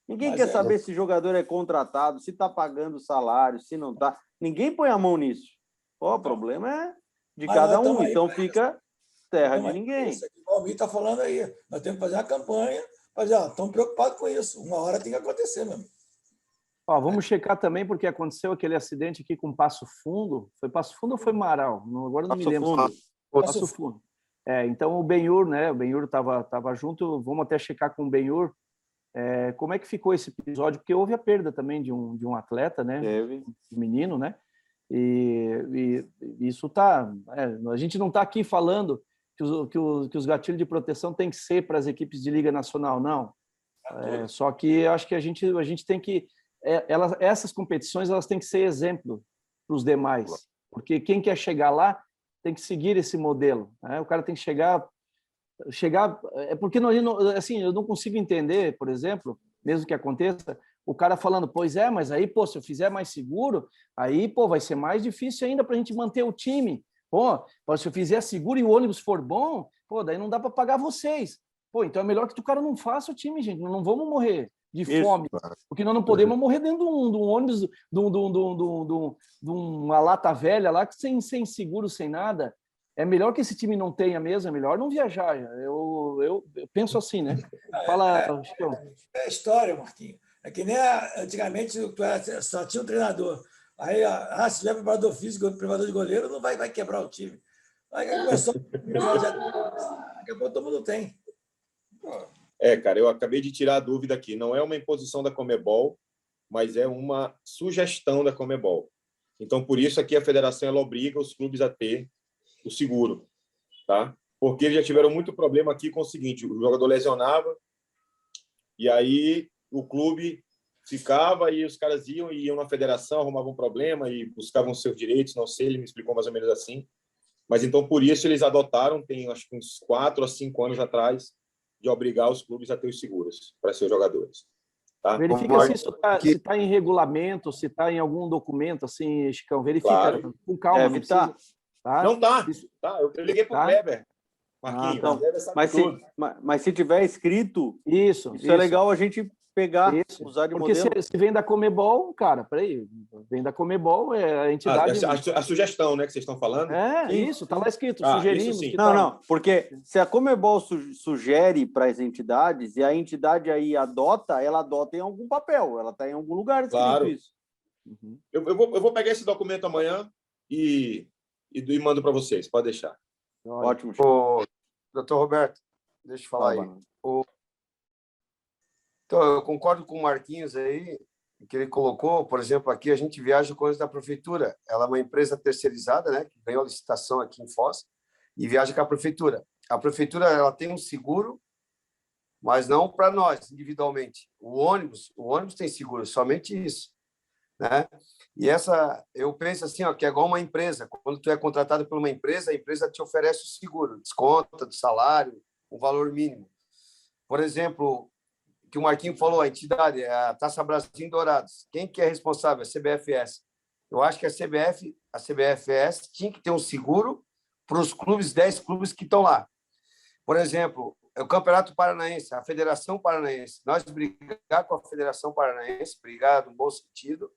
Ninguém quer saber se o jogador é contratado, se está pagando salário, se não está. Ninguém põe a mão nisso. O problema é de cada um, então fica terra de ninguém. Isso que o Valmir está falando aí. Nós temos que fazer uma campanha, mas estamos preocupados com isso. Uma hora tem que acontecer mesmo. Vamos checar também, porque aconteceu aquele acidente aqui com Passo Fundo. Foi Passo Fundo ou foi Marau? Agora não me lembro. Passo Fundo. Então o Benhur, né? O Benhur estava junto. Vamos até checar com o Benhur. Como é que ficou esse episódio? Porque houve a perda também de um atleta, né? Teve. Um menino, né? E isso tá... a gente não está aqui falando que os gatilhos de proteção têm que ser para as equipes de Liga Nacional, não. Só que eu acho que a gente tem que... essas competições elas têm que ser exemplo para os demais, porque quem quer chegar lá tem que seguir esse modelo, né? O cara tem que chegar porque assim, eu não consigo entender, por exemplo, mesmo que aconteça, o cara falando, pois mas aí, pô, se eu fizer mais seguro, aí, pô, vai ser mais difícil ainda para a gente manter o time. Pô, se eu fizer seguro e o ônibus for bom, pô, daí não dá para pagar vocês. Pô, então é melhor que o cara não faça o time, gente, não vamos morrer de fome, porque nós não podemos morrer dentro de um ônibus, de uma lata velha lá, sem seguro, sem nada. É melhor que esse time não tenha mesmo, é melhor não viajar. Eu penso assim, né? Fala, Chico. É história, Marquinhos. É que nem antigamente só tinha um treinador. Aí, se tiver preparador físico, preparador de goleiro, não vai quebrar o time. Aí começou, daqui a pouco todo mundo tem. Cara, eu acabei de tirar a dúvida aqui. Não é uma imposição da Conmebol, mas é uma sugestão da Conmebol. Então, por isso aqui a federação ela obriga os clubes a ter o seguro, tá? Porque eles já tiveram muito problema aqui com o seguinte: o jogador lesionava e aí o clube ficava e os caras iam na federação, arrumavam um problema e buscavam seus direitos, não sei, ele me explicou mais ou menos assim. Mas então, por isso, eles adotaram, tem acho que uns 4 a 5 anos atrás, de obrigar os clubes a ter os seguros para seus jogadores. Tá? Verifica se isso está em regulamento, se está em algum documento, assim, Chicão, verifica com calma. Deve estar. Tá? Não tá. Eu liguei para o Kleber, Marquinhos. Então, mas se tiver escrito, isso é legal a gente pegar, usar de modelo. Porque se vem da Conmebol, cara, peraí, vem da Conmebol, a entidade... A sugestão, né, que vocês estão falando? Isso, está lá escrito, sugerimos. Que não, porque se a Conmebol sugere para as entidades e a entidade aí adota, ela adota em algum papel, ela está em algum lugar escrito isso. Uhum. Eu vou pegar esse documento amanhã e mando para vocês, pode deixar. Ótimo. Doutor Roberto, deixa eu falar aí. Então, eu concordo com o Marquinhos aí, que ele colocou, por exemplo, aqui a gente viaja com coisa da prefeitura. Ela é uma empresa terceirizada, né, que ganhou a licitação aqui em Foz e viaja com a prefeitura. A prefeitura ela tem um seguro, mas não para nós individualmente. O ônibus tem seguro, somente isso, né? E eu penso assim, que é igual uma empresa. Quando tu é contratado por uma empresa, a empresa te oferece o seguro, desconta do salário, o valor mínimo. Por exemplo, que o Marquinhos falou, a entidade, a Taça Brasil Dourados. Quem que é responsável? A CBFS. Eu acho que a CBFS tinha que ter um seguro para os clubes, 10 clubes que estão lá. Por exemplo, o Campeonato Paranaense, a Federação Paranaense. Nós brigar com a Federação Paranaense, brigar no bom sentido,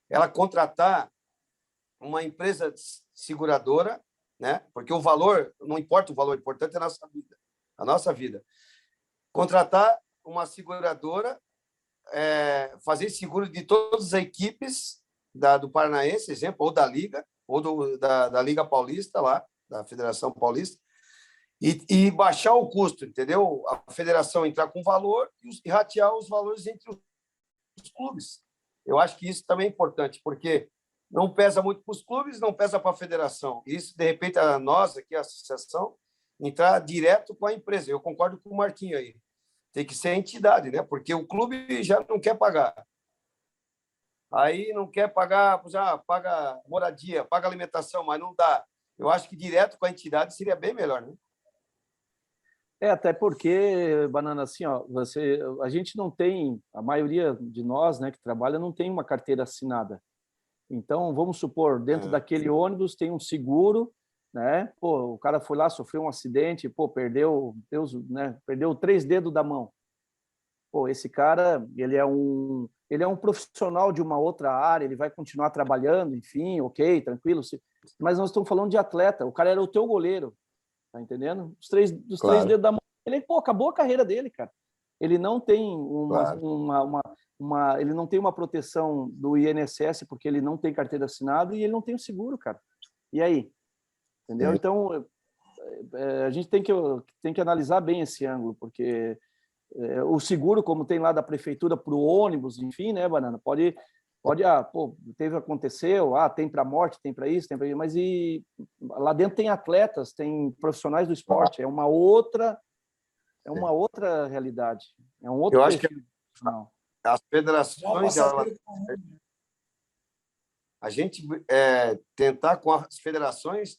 ela contratar uma empresa seguradora, né? Porque o valor, não importa o valor, o importante é a nossa vida. Contratar uma seguradora, fazer seguro de todas as equipes do Paranaense, exemplo, ou da Liga, ou da Liga Paulista, lá, da Federação Paulista, e baixar o custo, entendeu? A federação entrar com valor e ratear os valores entre os clubes. Eu acho que isso também é importante, porque não pesa muito para os clubes, não pesa para a federação. Isso, de repente, nós aqui, a associação, entrar direto com a empresa. Eu concordo com o Marquinhos aí. Tem que ser a entidade, né? Porque o clube já não quer pagar. Aí não quer pagar, paga moradia, paga alimentação, mas não dá. Eu acho que direto com a entidade seria bem melhor, né? Até porque, Banana, assim, a gente não tem, a maioria de nós, né, que trabalha, não tem uma carteira assinada. Então, vamos supor, dentro daquele ônibus tem um seguro, né? Pô, o cara foi lá, sofreu um acidente, pô, perdeu 3 dedos da mão. Pô, esse cara, ele é um profissional de uma outra área, ele vai continuar trabalhando, enfim, ok, tranquilo. Mas nós estamos falando de atleta, o cara era o teu goleiro, tá entendendo? Os três dedos da mão, acabou a carreira dele, cara. Ele não tem ele não tem uma proteção do INSS porque ele não tem carteira assinada e ele não tem o seguro, cara. E aí? Entendeu? Então, a gente tem que analisar bem esse ângulo, porque o seguro, como tem lá da prefeitura para o ônibus, enfim, né, Banana? Pode, aconteceu, tem para morte, tem para isso, mas e lá dentro tem atletas, tem profissionais do esporte, é uma outra realidade, é um outro Eu acho que perfil profissional. as federações, a gente tentar com as federações,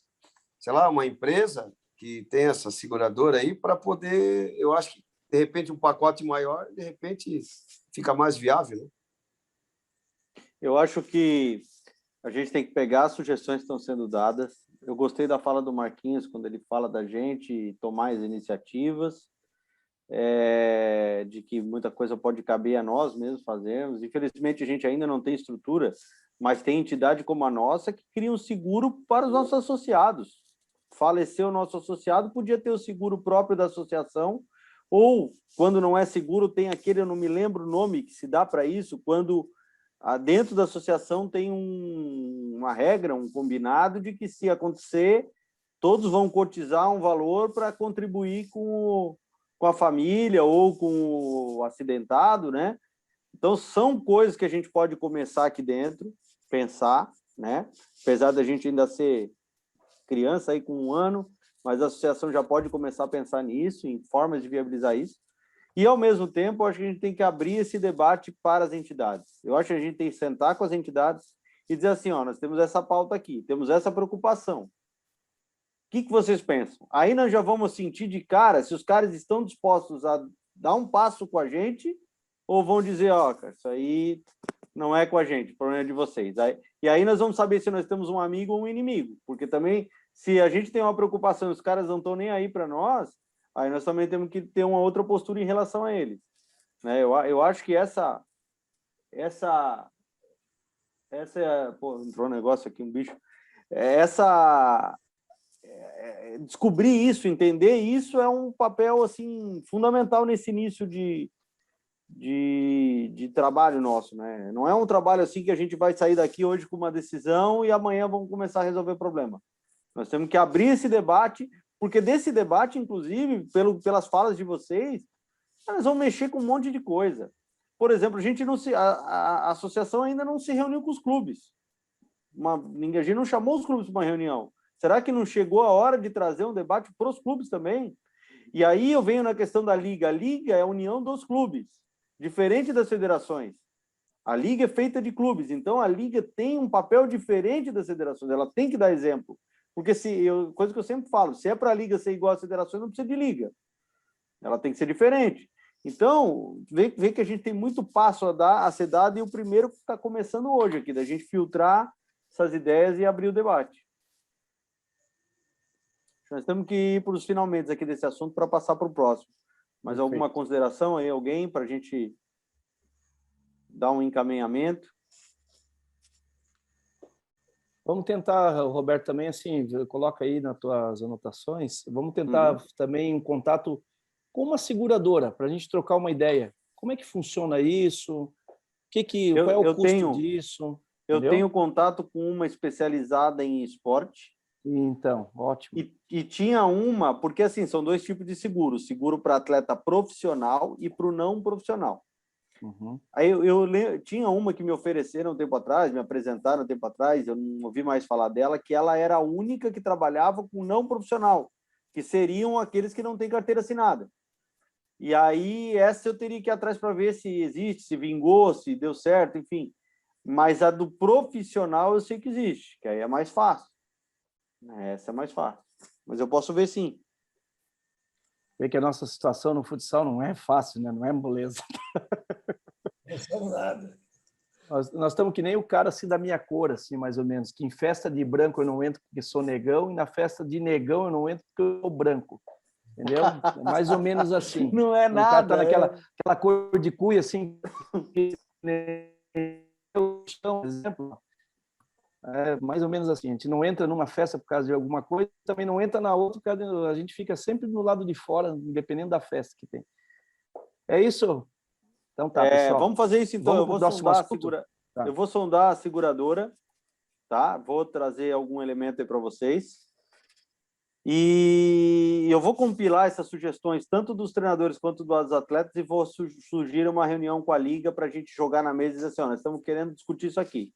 sei lá, uma empresa que tem essa seguradora aí para poder, eu acho que de repente um pacote maior, de repente fica mais viável, né? Eu acho que a gente tem que pegar as sugestões que estão sendo dadas. Eu gostei da fala do Marquinhos, quando ele fala da gente tomar as iniciativas, de que muita coisa pode caber a nós mesmos fazermos. Infelizmente, a gente ainda não tem estrutura, mas tem entidade como a nossa que cria um seguro para os nossos associados. Faleceu o nosso associado, podia ter o seguro próprio da associação, ou, quando não é seguro, tem aquele, eu não me lembro o nome que se dá para isso, quando dentro da associação tem uma regra, um combinado de que, se acontecer, todos vão cotizar um valor para contribuir com a família ou com o acidentado, né? Então, são coisas que a gente pode começar aqui dentro, pensar, né? Apesar da gente ainda ser criança aí com 1 ano, mas a associação já pode começar a pensar nisso, em formas de viabilizar isso. E, ao mesmo tempo, eu acho que a gente tem que abrir esse debate para as entidades. Eu acho que a gente tem que sentar com as entidades e dizer assim, nós temos essa pauta aqui, temos essa preocupação. O que vocês pensam? Aí nós já vamos sentir de cara se os caras estão dispostos a dar um passo com a gente ou vão dizer, cara, isso aí não é com a gente, o problema é de vocês. E aí nós vamos saber se nós temos um amigo ou um inimigo, porque também, se a gente tem uma preocupação e os caras não estão nem aí para nós, aí nós também temos que ter uma outra postura em relação a eles. Né? Eu acho que essa pô, entrou um negócio aqui, um bicho. Descobrir isso, entender isso é um papel assim fundamental nesse início de trabalho nosso, né? Não é um trabalho assim que a gente vai sair daqui hoje com uma decisão e amanhã vamos começar a resolver o problema. Nós temos que abrir esse debate, porque desse debate, inclusive, pelas falas de vocês, nós vamos mexer com um monte de coisa. Por exemplo, a associação ainda não se reuniu com os clubes. A gente não chamou os clubes para uma reunião. Será que não chegou a hora de trazer um debate para os clubes também? E aí eu venho na questão da Liga. A Liga é a união dos clubes, diferente das federações. A Liga é feita de clubes, então a Liga tem um papel diferente das federações, ela tem que dar exemplo. Porque, coisa que eu sempre falo, se é para a Liga ser igual às federações, não precisa de Liga. Ela tem que ser diferente. Então, vê que a gente tem muito passo a ser dado, e o primeiro está começando hoje aqui, da gente filtrar essas ideias e abrir o debate. Nós temos que ir para os finalmente aqui desse assunto para passar para o próximo. Mas Perfeito. Alguma consideração aí, alguém, para a gente dar um encaminhamento? Vamos tentar, Roberto, também, assim, coloca aí nas tuas anotações, vamos tentar também um contato com uma seguradora, para a gente trocar uma ideia. Como é que funciona isso? Qual é o custo disso? Eu tenho contato com uma especializada em esporte. Então, ótimo. E tinha uma, porque assim, são 2 tipos de seguro. Seguro para atleta profissional e para o não profissional. Uhum. Aí tinha uma que me ofereceram um tempo atrás, me apresentaram um tempo atrás, eu não ouvi mais falar dela, que ela era a única que trabalhava com não profissional, que seriam aqueles que não têm carteira assinada. E aí essa eu teria que ir atrás para ver se existe, se vingou, se deu certo, enfim. Mas a do profissional eu sei que existe, que aí é mais fácil. Essa é mais fácil. Mas eu posso ver sim. Vê que a nossa situação no futsal não é fácil, né? Não é moleza. Não somos nada. Nós estamos que nem o cara assim da minha cor, assim, mais ou menos, que em festa de branco eu não entro porque sou negão, e na festa de negão eu não entro porque eu sou branco. Entendeu? É mais ou menos assim. Não é nada. O cara tá naquela cor de cuia, assim, por exemplo. É mais ou menos assim. A gente não entra numa festa por causa de alguma coisa, também não entra na outra, porque a gente fica sempre do lado de fora, independendo da festa que tem. É isso? Então tá, pessoal. Vamos fazer isso então. Tá. Eu vou sondar a seguradora, tá? Vou trazer algum elemento aí para vocês. E eu vou compilar essas sugestões, tanto dos treinadores quanto dos atletas, e vou sugerir uma reunião com a Liga para a gente jogar na mesa e dizer assim, ó, nós estamos querendo discutir isso aqui.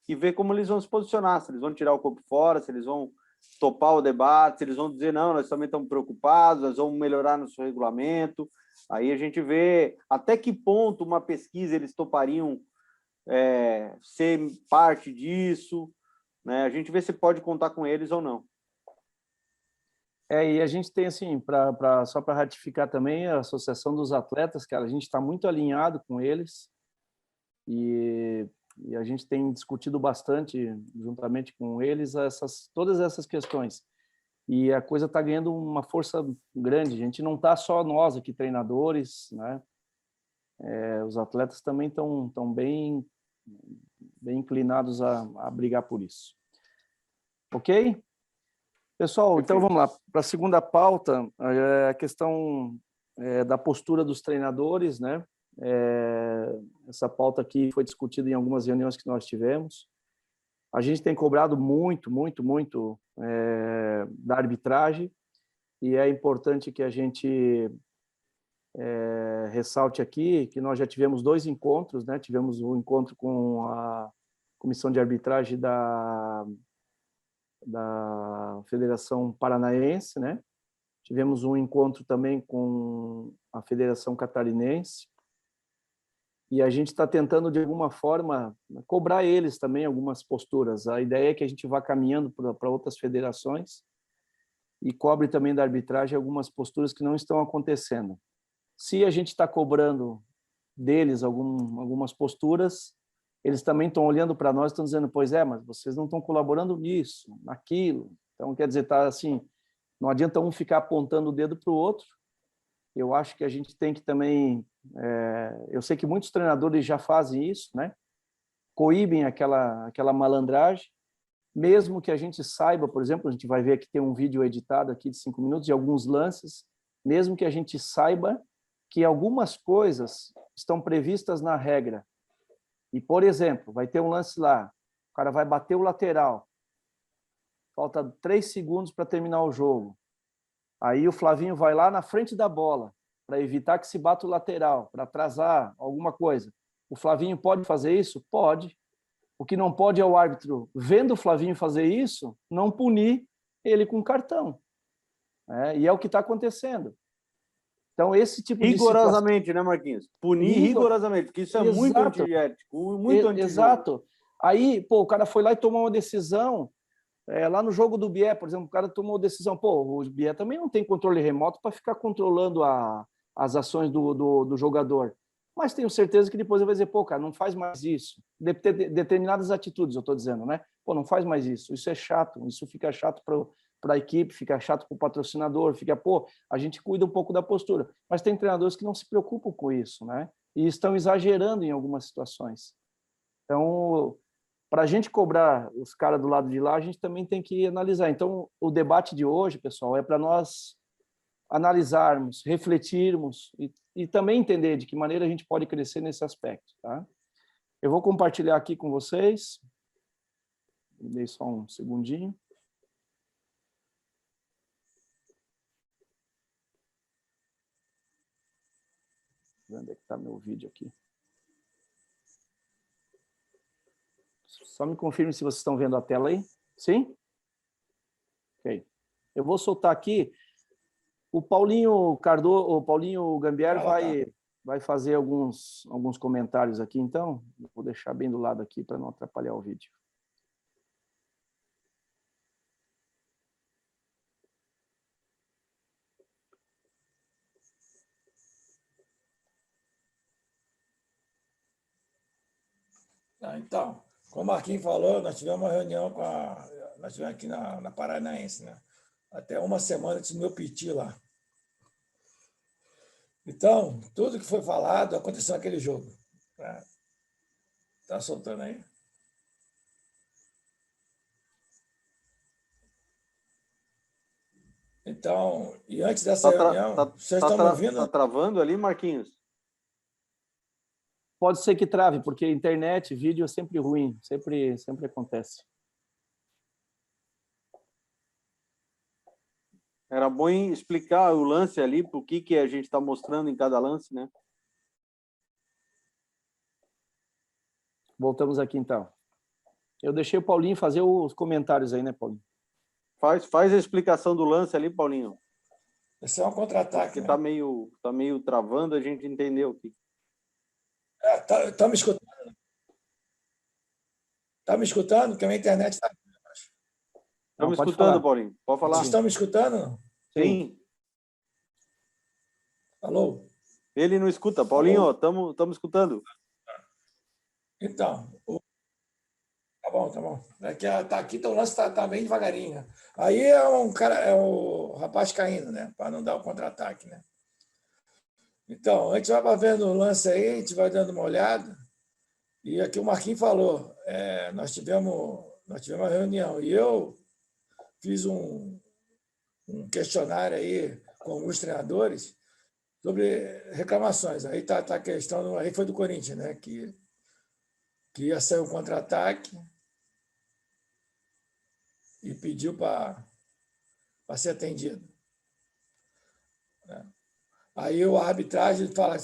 E ver como eles vão se posicionar, se eles vão tirar o corpo fora, se eles vão topar o debate, se eles vão dizer, não, nós também estamos preocupados, nós vamos melhorar no seu regulamento. Aí a gente vê até que ponto uma pesquisa eles topariam ser parte disso, né? A gente vê se pode contar com eles ou não. E a gente tem, assim, só para ratificar também, a Associação dos Atletas, cara, a gente está muito alinhado com eles e a gente tem discutido bastante, juntamente com eles, todas essas questões. E a coisa está ganhando uma força grande. A gente não está só nós aqui, treinadores, né? Os atletas também estão bem inclinados a brigar por isso. Ok? Pessoal, então vamos lá. Para a segunda pauta, a questão da postura dos treinadores, né? Essa pauta aqui foi discutida em algumas reuniões que nós tivemos. A gente tem cobrado muito da arbitragem e é importante que a gente ressalte aqui que nós já tivemos 2 encontros, né? Tivemos um encontro com a Comissão de Arbitragem da Federação Paranaense, né? Tivemos um encontro também com a Federação Catarinense e a gente está tentando, de alguma forma, cobrar eles também algumas posturas. A ideia é que a gente vá caminhando para outras federações e cobre também da arbitragem algumas posturas que não estão acontecendo. Se a gente está cobrando deles algumas posturas, eles também estão olhando para nós e estão dizendo, pois mas vocês não estão colaborando nisso, naquilo. Então, quer dizer, tá assim, não adianta um ficar apontando o dedo para o outro. Eu acho que a gente tem que também... eu sei que muitos treinadores já fazem isso, né? Coíbem aquela malandragem, mesmo que a gente saiba, por exemplo, a gente vai ver aqui, tem um vídeo editado aqui de 5 minutos de alguns lances, mesmo que a gente saiba que algumas coisas estão previstas na regra. E, por exemplo, vai ter um lance lá, o cara vai bater o lateral, falta 3 segundos para terminar o jogo. Aí o Flavinho vai lá na frente da bola, para evitar que se bata o lateral, para atrasar alguma coisa. O Flavinho pode fazer isso? Pode. O que não pode é o árbitro, vendo o Flavinho fazer isso, não punir ele com cartão. E é o que está acontecendo. Então, esse tipo de rigorosamente, né, Marquinhos? Punir rigorosamente, porque isso é muito antiético, muito antijogo. Exato. Aí, o cara foi lá e tomou uma decisão, lá no jogo do Bié, por exemplo, o cara tomou uma decisão, o Bié também não tem controle remoto para ficar controlando as ações do jogador. Mas tenho certeza que depois ele vai dizer, cara, não faz mais isso. Determinadas atitudes, eu estou dizendo, né? Não faz mais isso. Isso é chato, isso fica chato para a equipe, fica chato para o patrocinador, a gente cuida um pouco da postura. Mas tem treinadores que não se preocupam com isso, né? E estão exagerando em algumas situações. Então, para a gente cobrar os caras do lado de lá, a gente também tem que analisar. Então, o debate de hoje, pessoal, é para nós analisarmos, refletirmos e também entender de que maneira a gente pode crescer nesse aspecto, tá? Eu vou compartilhar aqui com vocês. Me dê só um segundinho. Onde é que está meu vídeo aqui? Só me confirme se vocês estão vendo a tela aí. Sim? Ok. Eu vou soltar aqui. O Paulinho Gambier vai fazer alguns comentários aqui, então. Vou deixar bem do lado aqui para não atrapalhar o vídeo. Então, como o Marquinhos falou, nós tivemos uma reunião nós tivemos aqui na Paranaense, né? Até uma semana antes do meu piti lá. Então, tudo que foi falado aconteceu naquele jogo. Tá soltando aí? Então, e antes dessa reunião, vocês estão me ouvindo? Está travando ali, Marquinhos? Pode ser que trave, porque internet, vídeo é sempre ruim, sempre acontece. Era bom explicar o lance ali, por que a gente está mostrando em cada lance, né? Voltamos aqui, então. Eu deixei o Paulinho fazer os comentários aí, né, Paulinho? Faz a explicação do lance ali, Paulinho. Esse é um contra-ataque. Porque Né? tá meio travando, a gente entendeu aqui. Tá me escutando? Tá me escutando? Porque a minha internet está... Estamos escutando, Paulinho. Pode falar. Vocês estão me escutando? Sim. Alô? Ele não escuta. Paulinho, estamos escutando. Então, tá bom. Aqui o lance tá bem devagarinho. Né? Aí é um cara, é o rapaz caindo, né? Para não dar o contra-ataque, né? Então, a gente vai vendo o lance aí, a gente vai dando uma olhada. E aqui o Marquinhos falou, nós tivemos uma reunião e eu fiz um questionário aí com alguns treinadores sobre reclamações. Aí tá a questão, aí foi do Corinthians, né? Que ia sair um contra-ataque e pediu para ser atendido. Aí a arbitragem fala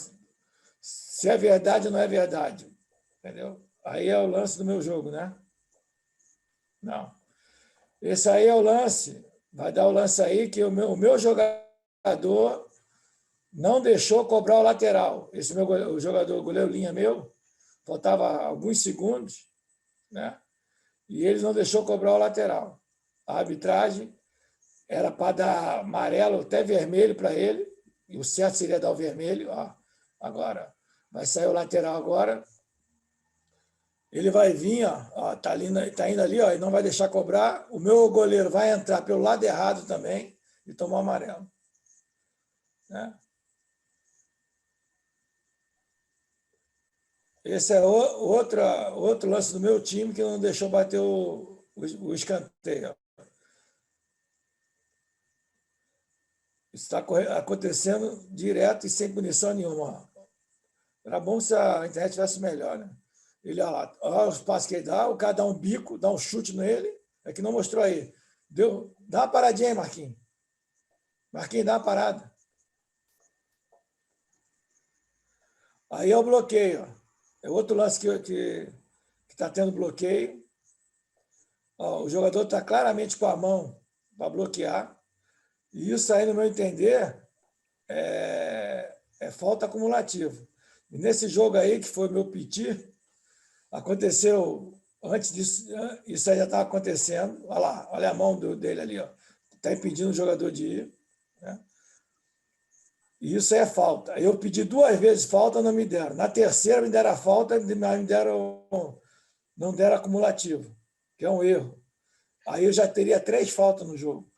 se é verdade ou não é verdade. Entendeu? Aí é o lance do meu jogo, né? Não. Esse aí é o lance. Vai dar o lance aí que o meu jogador não deixou cobrar o lateral. O jogador, o goleiro linha meu, faltava alguns segundos, né? E ele não deixou cobrar o lateral. A arbitragem era para dar amarelo até vermelho para ele, e o certo seria dar o vermelho. Ó, agora, vai sair o lateral agora. Ele vai vir, ó, tá indo ali, ó, e não vai deixar cobrar. O meu goleiro vai entrar pelo lado errado também e tomar amarelo. Né? Esse é outro lance do meu time que não deixou bater o escanteio. Isso está acontecendo direto e sem punição nenhuma. Era bom se a internet tivesse melhor, né? Ele, olha os passos que ele dá, o cara dá um bico, dá um chute nele, é que não mostrou aí. Dá uma paradinha aí, Marquinhos. Marquinhos, dá uma parada. Aí é o bloqueio. Ó. É outro lance que está tendo bloqueio. Ó, o jogador está claramente com a mão para bloquear. E isso aí, no meu entender, é falta acumulativa. E nesse jogo aí, que foi o meu piti, aconteceu, antes disso, isso aí já estava acontecendo. Olha lá, olha a mão dele ali. Está impedindo o jogador de ir. Né? E isso aí é falta. Eu pedi 2 vezes falta, não me deram. Na terceira me deram a falta, não deram acumulativo, que é um erro. Aí eu já teria 3 faltas no jogo.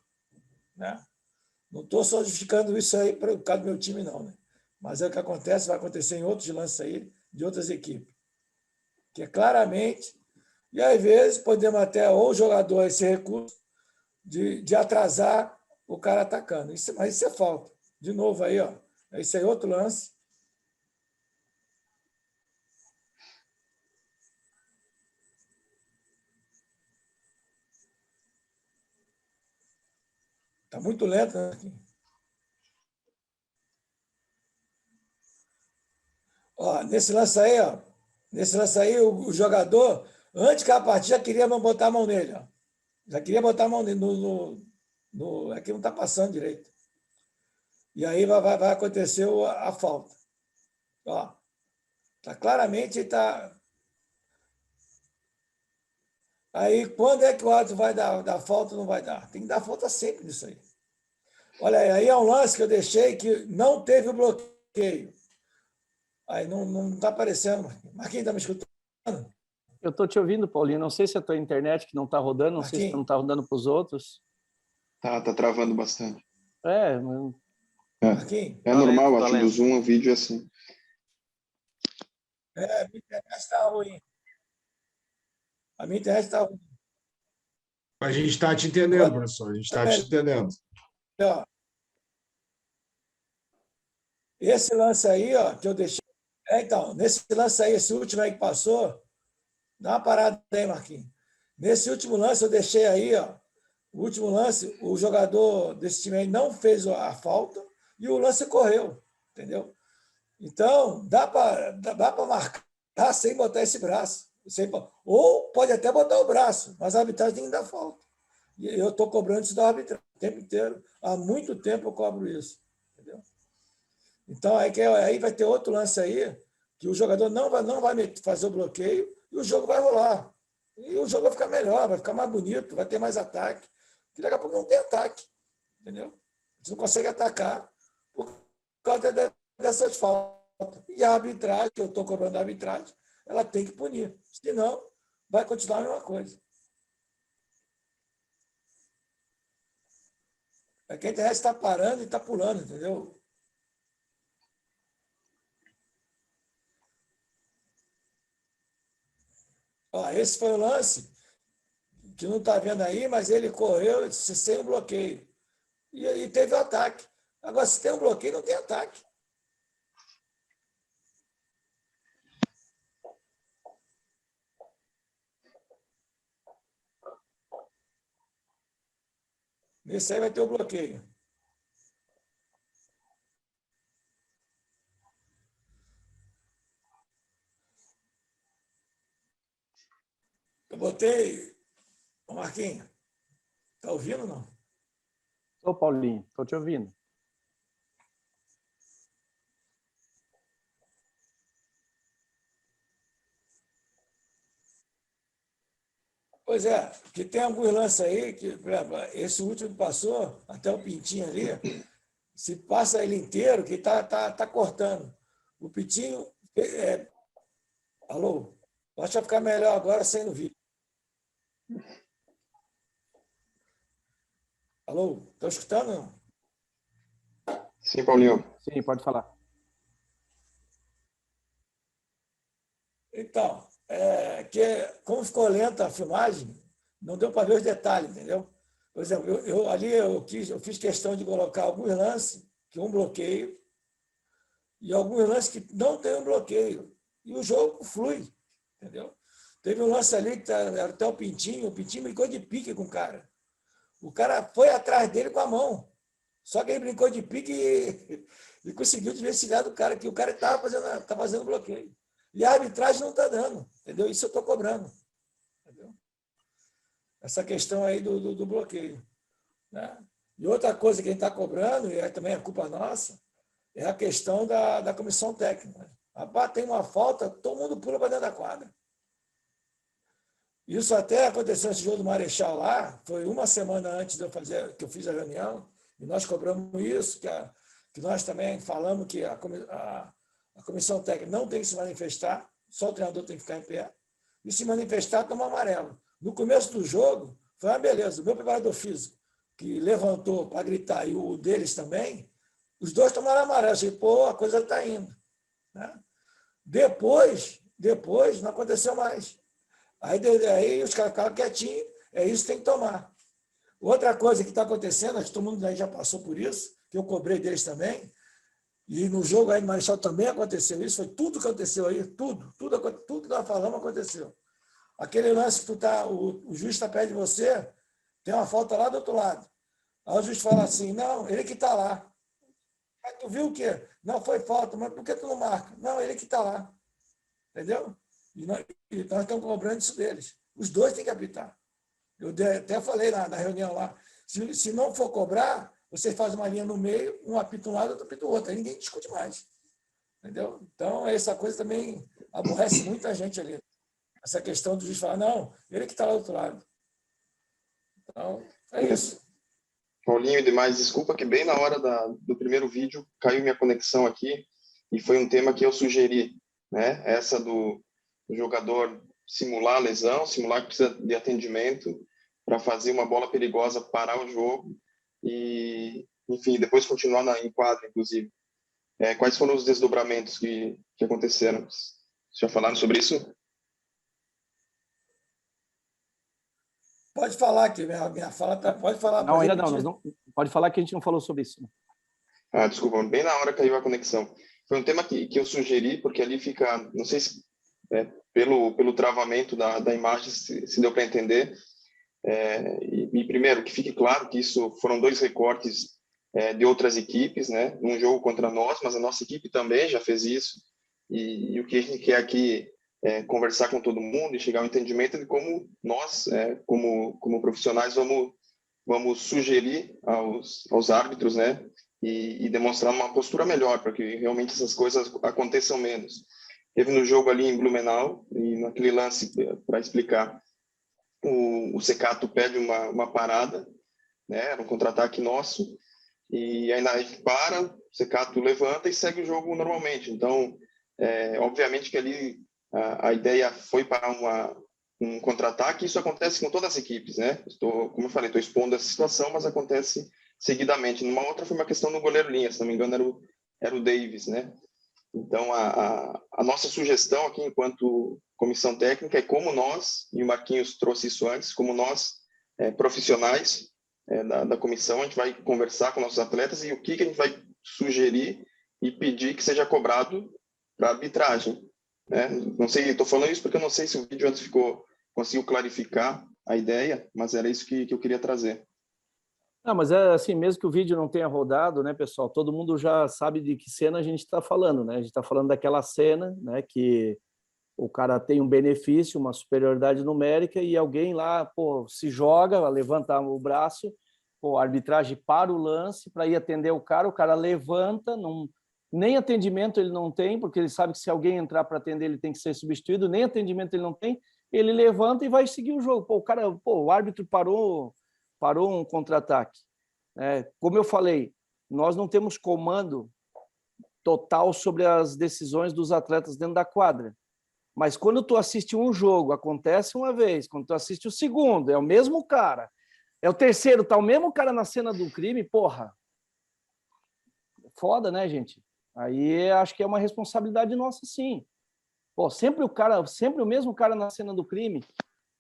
Né? Não estou só justificando isso aí por causa do meu time, não. Né? Mas é o que acontece, vai acontecer em outros lances aí, de outras equipes. Que é claramente, e às vezes podemos até, ou o jogador esse recurso, de atrasar o cara atacando. Mas isso é falta. De novo aí, ó. Esse aí é outro lance. Está muito lento, né? Ó, nesse lance aí, o jogador, antes que a partida, já queria botar a mão nele. Ó. Já queria botar a mão nele. É que não está passando direito. E aí vai acontecer a falta. Ó, tá claramente está. Aí, quando é que o árbitro vai dar falta ou não vai dar? Tem que dar falta sempre nisso aí. Olha aí é um lance que eu deixei que não teve o bloqueio. Aí não está aparecendo. Marquinhos, está me escutando? Eu estou te ouvindo, Paulinho. Não sei se é a tua internet que não está rodando, não sei se não está rodando para os outros. Tá travando bastante. Marquinhos? É normal, acho que do Zoom o vídeo é assim. A minha internet está ruim. A minha internet está ruim. A gente está te entendendo, professor. A gente está te entendendo. Ó, esse lance aí, ó, que eu deixei. Então, nesse lance aí, esse último aí que passou, dá uma parada aí, Marquinhos. Nesse último lance, eu deixei aí, ó, O último lance, o jogador desse time aí não fez a falta e o lance correu, entendeu? Então, dá para marcar sem botar esse braço. Ou pode até botar o braço, mas a arbitragem tem que dar falta. E eu estou cobrando isso da arbitragem o tempo inteiro. Há muito tempo eu cobro isso. Entendeu? Então, aí vai ter outro lance aí, que o jogador não vai fazer o bloqueio e o jogo vai rolar. E o jogo vai ficar melhor, vai ficar mais bonito, vai ter mais ataque. E daqui a pouco não tem ataque. Entendeu? Você não consegue atacar por causa dessas faltas. E a arbitragem, que eu estou cobrando a arbitragem, ela tem que punir. Senão, vai continuar a mesma coisa. É que a internet está parando e está pulando, entendeu? Ó, esse foi o lance, que não está vendo aí, mas ele correu sem um bloqueio. E aí teve o ataque. Agora, se tem um bloqueio, não tem ataque. Nesse aí vai ter o bloqueio. Eu botei... Ô, Marquinhos, está ouvindo ou não? Ô, Paulinho, estou te ouvindo. Pois é, que tem alguns lances aí, que, por exemplo, esse último que passou, até o Pintinho ali, se passa ele inteiro, que tá cortando. O Pintinho... Alô? Acho que vai ficar melhor agora sem no vídeo. Alô? Estão escutando? Não? Sim, Paulinho. Sim, pode falar. Então, como ficou lenta a filmagem, não deu para ver os detalhes, entendeu? Por exemplo, eu fiz questão de colocar alguns lances, que um bloqueio, e alguns lances que não tem um bloqueio. E o jogo flui, entendeu? Teve um lance ali que era até o Pintinho brincou de pique com o cara. O cara foi atrás dele com a mão. Só que ele brincou de pique e conseguiu desvencilhar do cara, que o cara estava fazendo bloqueio. E a arbitragem não está dando, entendeu? Isso eu estou cobrando. Entendeu? Essa questão aí do bloqueio. Né? E outra coisa que a gente está cobrando, e também é culpa nossa, é a questão da comissão técnica. Rapaz, tem uma falta, todo mundo pula para dentro da quadra. Isso até aconteceu nesse jogo do Marechal lá, foi uma semana antes que eu fiz a reunião, e nós cobramos isso, que nós também falamos que a comissão técnica não tem que se manifestar, só o treinador tem que ficar em pé, e se manifestar, toma amarelo. No começo do jogo, foi uma beleza. O meu preparador físico, que levantou para gritar, e o deles também, os dois tomaram amarelo. Eu achei, pô, a coisa está indo. Né? Depois, não aconteceu mais. Aí os caras ficaram quietinhos, isso que tem que tomar. Outra coisa que está acontecendo, acho que todo mundo aí já passou por isso, que eu cobrei deles também, e no jogo aí do Marechal também aconteceu isso, foi tudo que aconteceu aí, tudo que nós falamos aconteceu. Aquele lance que o juiz está perto de você, tem uma falta lá do outro lado. Aí o juiz fala assim, não, ele que está lá. Mas tu viu o quê? Não, foi falta, mas por que tu não marca? Não, ele que está lá. Entendeu? E nós estamos cobrando isso deles. Os dois têm que apitar. Eu até falei na reunião lá, se não for cobrar, você faz uma linha no meio, um apita um lado, outro apita o outro. Aí ninguém discute mais. Entendeu? Então, essa coisa também aborrece muita gente ali. Essa questão do juiz falar, não, ele que está lá do outro lado. Então, é isso. Paulinho e demais, desculpa que bem na hora do primeiro vídeo caiu minha conexão aqui e foi um tema que eu sugeri, né? Essa do jogador simular a lesão, simular que precisa de atendimento para fazer uma bola perigosa parar o jogo e, enfim, depois continuar em quadra, inclusive. Quais foram os desdobramentos que aconteceram? Vocês já falaram sobre isso? Pode falar que minha fala pode falar. Não, ainda não, pode falar que a gente não falou sobre isso. Desculpa, bem na hora caiu a conexão. Foi um tema que eu sugeri, porque ali fica, não sei se pelo travamento da imagem se deu para entender, E primeiro, que fique claro que isso foram 2 recortes de outras equipes, né? Num jogo contra nós, mas a nossa equipe também já fez isso. E o que a gente quer aqui é conversar com todo mundo e chegar ao entendimento de como nós, como profissionais, vamos sugerir aos árbitros, né? E demonstrar uma postura melhor para que realmente essas coisas aconteçam menos. Teve no jogo ali em Blumenau, e naquele lance, para explicar, o Secato pede uma parada, né? Era um contra-ataque nosso, e aí a gente para, o Secato levanta e segue o jogo normalmente. Então, obviamente que ali a ideia foi para um contra-ataque, isso acontece com todas as equipes, né? Como eu falei, estou expondo essa situação, mas acontece seguidamente. Numa outra foi uma questão do goleiro linha, se não me engano era o Davis, né? Então, a nossa sugestão aqui, enquanto comissão técnica, é como nós, e o Marquinhos trouxe isso antes, como nós, profissionais da comissão, a gente vai conversar com nossos atletas e o que a gente vai sugerir e pedir que seja cobrado para a arbitragem. Né? Não sei, estou falando isso porque eu não sei se o vídeo antes conseguiu clarificar a ideia, mas era isso que eu queria trazer. Não, mas é assim, mesmo que o vídeo não tenha rodado, né, pessoal, todo mundo já sabe de que cena a gente está falando, né? A gente está falando daquela cena, né, que o cara tem um benefício, uma superioridade numérica e alguém lá, pô, se joga, levanta o braço, pô, a arbitragem para o lance para ir atender o cara levanta, nem atendimento ele não tem, porque ele sabe que se alguém entrar para atender ele tem que ser substituído, nem atendimento ele não tem, ele levanta e vai seguir o jogo. O árbitro parou um contra-ataque. Como eu falei, nós não temos comando total sobre as decisões dos atletas dentro da quadra. Mas quando tu assiste um jogo, acontece uma vez, quando tu assiste o segundo, é o mesmo cara, é o terceiro, tá o mesmo cara na cena do crime, porra. Foda, né, gente? Aí acho que é uma responsabilidade nossa, sim. Pô, sempre o mesmo cara na cena do crime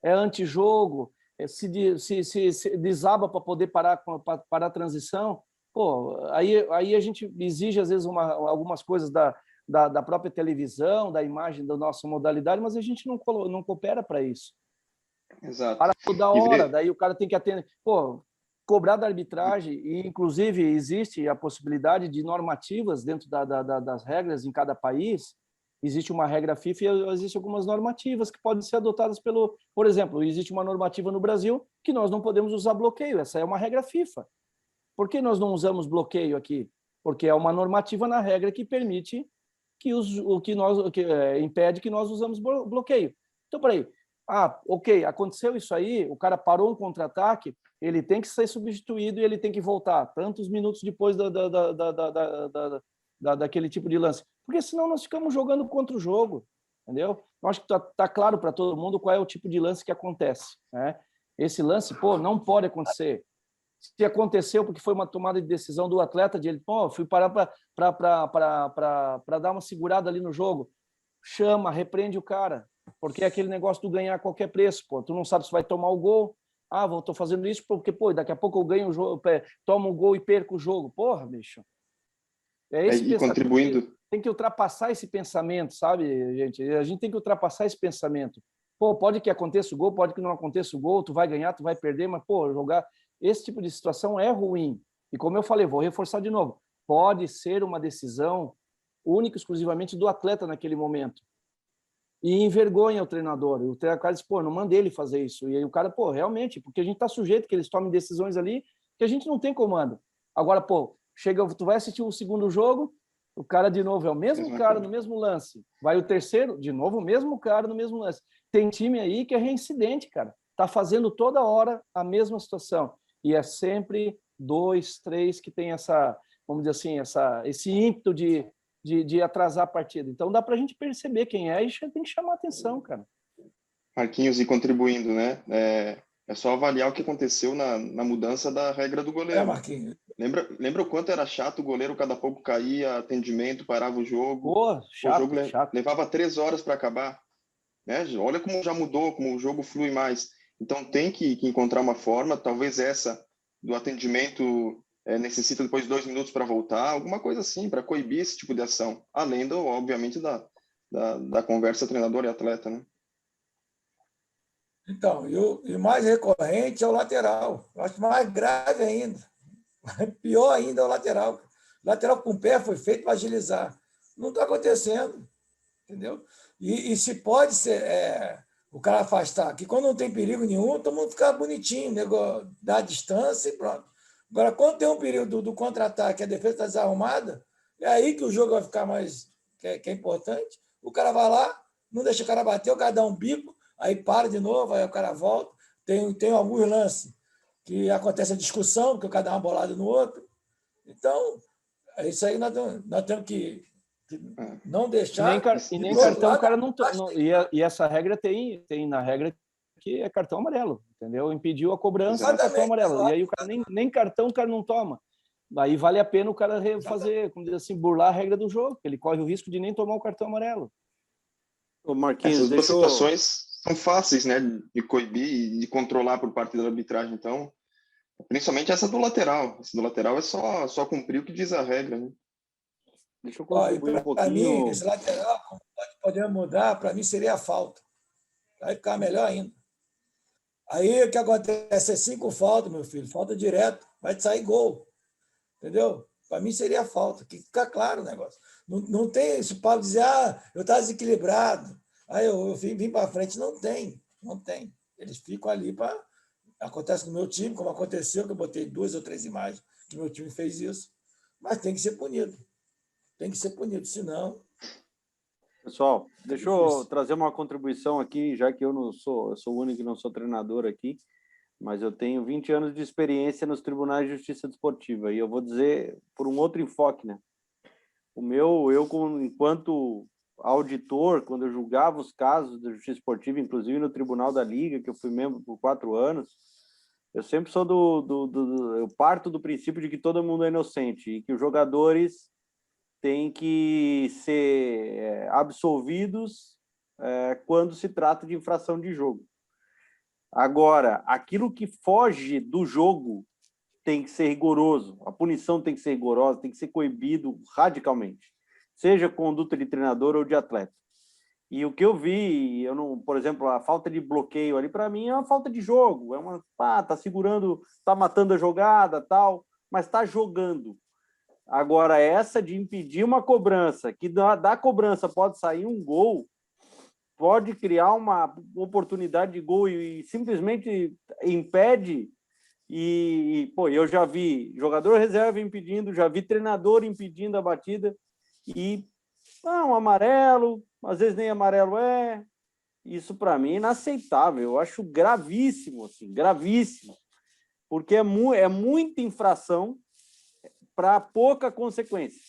é antijogo, se desaba para poder parar a transição. Pô, aí a gente exige, às vezes, algumas coisas da própria televisão, da imagem da nossa modalidade, mas a gente não coopera para isso. Exato. Para toda hora, daí o cara tem que atender. Pô, cobrar da arbitragem, e inclusive existe a possibilidade de normativas dentro das regras em cada país. Existe uma regra FIFA e existem algumas normativas que podem ser adotadas por exemplo, existe uma normativa no Brasil que nós não podemos usar bloqueio, essa é uma regra FIFA. Por que nós não usamos bloqueio aqui? Porque é uma normativa na regra que permite impede que nós usamos bloqueio. Então, peraí, ok, aconteceu isso aí, o cara parou um contra-ataque, ele tem que ser substituído e ele tem que voltar tantos minutos depois daquele tipo de lance. Porque senão nós ficamos jogando contra o jogo, entendeu? Eu acho que tá claro para todo mundo qual é o tipo de lance que acontece, né? Esse lance, não pode acontecer. Se aconteceu porque foi uma tomada de decisão do atleta, de ele, fui parar para dar uma segurada ali no jogo, chama, repreende o cara, porque é aquele negócio do ganhar a qualquer preço, tu não sabe se vai tomar o gol, estou fazendo isso porque, daqui a pouco eu ganho o jogo, tomo o gol e perco o jogo, porra, bicho. E contribuindo... Tem que ultrapassar esse pensamento, sabe, gente? A gente tem que ultrapassar esse pensamento. Pode que aconteça o gol, pode que não aconteça o gol, tu vai ganhar, tu vai perder, mas, jogar... Esse tipo de situação é ruim. E como eu falei, vou reforçar de novo, pode ser uma decisão única e exclusivamente do atleta naquele momento. E envergonha o treinador. O treinador diz, não mandei ele fazer isso. E aí o cara, realmente, porque a gente está sujeito que eles tomem decisões ali que a gente não tem comando. Agora, tu vai assistir o segundo jogo, o cara de novo é o mesmo cara no mesmo lance. Vai o terceiro, de novo o mesmo cara no mesmo lance. Tem time aí que é reincidente, cara. Tá fazendo toda hora a mesma situação. E é sempre 2, 3 que tem vamos dizer assim, esse ímpeto de atrasar a partida. Então dá para a gente perceber quem é e tem que chamar atenção, cara. Marquinhos, e contribuindo, né? É só avaliar o que aconteceu na mudança da regra do goleiro. Marquinhos. Lembra o quanto era chato o goleiro, cada pouco caía, atendimento, parava o jogo. Chato, o jogo chato. Levava 3 horas para acabar. Né? Olha como já mudou, como o jogo flui mais. Então tem que encontrar uma forma, talvez essa do atendimento necessita depois de 2 minutos para voltar, alguma coisa assim, para coibir esse tipo de ação. Além, obviamente, da conversa treinador e atleta, né? Então, e o mais recorrente é o lateral. Eu acho mais grave ainda. Pior ainda é o lateral. O lateral com o pé foi feito para agilizar. Não está acontecendo, entendeu? E se pode ser o cara afastar, que quando não tem perigo nenhum, todo mundo fica bonitinho, nego, dá distância e pronto. Agora, quando tem um perigo do contra-ataque, a defesa está desarrumada, é aí que o jogo vai ficar mais, que é importante. O cara vai lá, não deixa o cara bater, o cara dá um bico, aí para de novo, aí o cara volta. Tem alguns lances que acontece a discussão, porque o cara dá uma bolada no outro. Então, é isso aí nós temos que não deixar. E nem cartão o cara não. E essa regra tem na regra que é cartão amarelo, entendeu? Impediu a cobrança, é cartão amarelo. E aí o cara nem cartão o cara não toma. Aí vale a pena o cara fazer, como diz assim, burlar a regra do jogo, ele corre o risco de nem tomar o cartão amarelo. Ô Marquinhos, essas duas situações são fáceis, né, de coibir e de controlar por parte da arbitragem. Então, principalmente essa do lateral. Essa do lateral é só cumprir o que diz a regra, né? Deixa eu contribuir um pouquinho. Para mim, esse lateral, podemos mudar, para mim seria a falta. Vai ficar melhor ainda. Aí o que acontece? É 5 faltas, meu filho, falta direto, vai sair gol. Entendeu? Para mim seria falta, que fica claro o negócio. Não tem esse papo de dizer, eu estava desequilibrado, aí eu vim para frente. Não tem. Eles ficam ali para. Acontece no meu time, como aconteceu, que eu botei 2 ou 3 imagens que meu time fez isso. Mas tem que ser punido. Senão. Pessoal, deixa eu trazer uma contribuição aqui, já que eu sou o único que não sou treinador aqui, mas eu tenho 20 anos de experiência nos tribunais de justiça desportiva, e eu vou dizer por um outro enfoque, né? Enquanto auditor, quando eu julgava os casos de justiça esportiva, inclusive no Tribunal da Liga, que eu fui membro por 4 anos, eu sempre sou eu parto do princípio de que todo mundo é inocente e que os jogadores têm que ser absolvidos quando se trata de infração de jogo. Agora, aquilo que foge do jogo tem que ser rigoroso, a punição tem que ser rigorosa, tem que ser coibido radicalmente, seja conduta de treinador ou de atleta. E o que eu vi, por exemplo, a falta de bloqueio ali, para mim, é uma falta de jogo, tá segurando, tá matando a jogada, tal, mas tá jogando. Agora, essa de impedir uma cobrança, que da cobrança pode sair um gol, pode criar uma oportunidade de gol e simplesmente impede. Eu já vi jogador reserva impedindo, já vi treinador impedindo a batida, e um amarelo, às vezes nem amarelo é. Isso, para mim, é inaceitável. Eu acho gravíssimo, assim, gravíssimo, porque é muita infração para pouca consequência.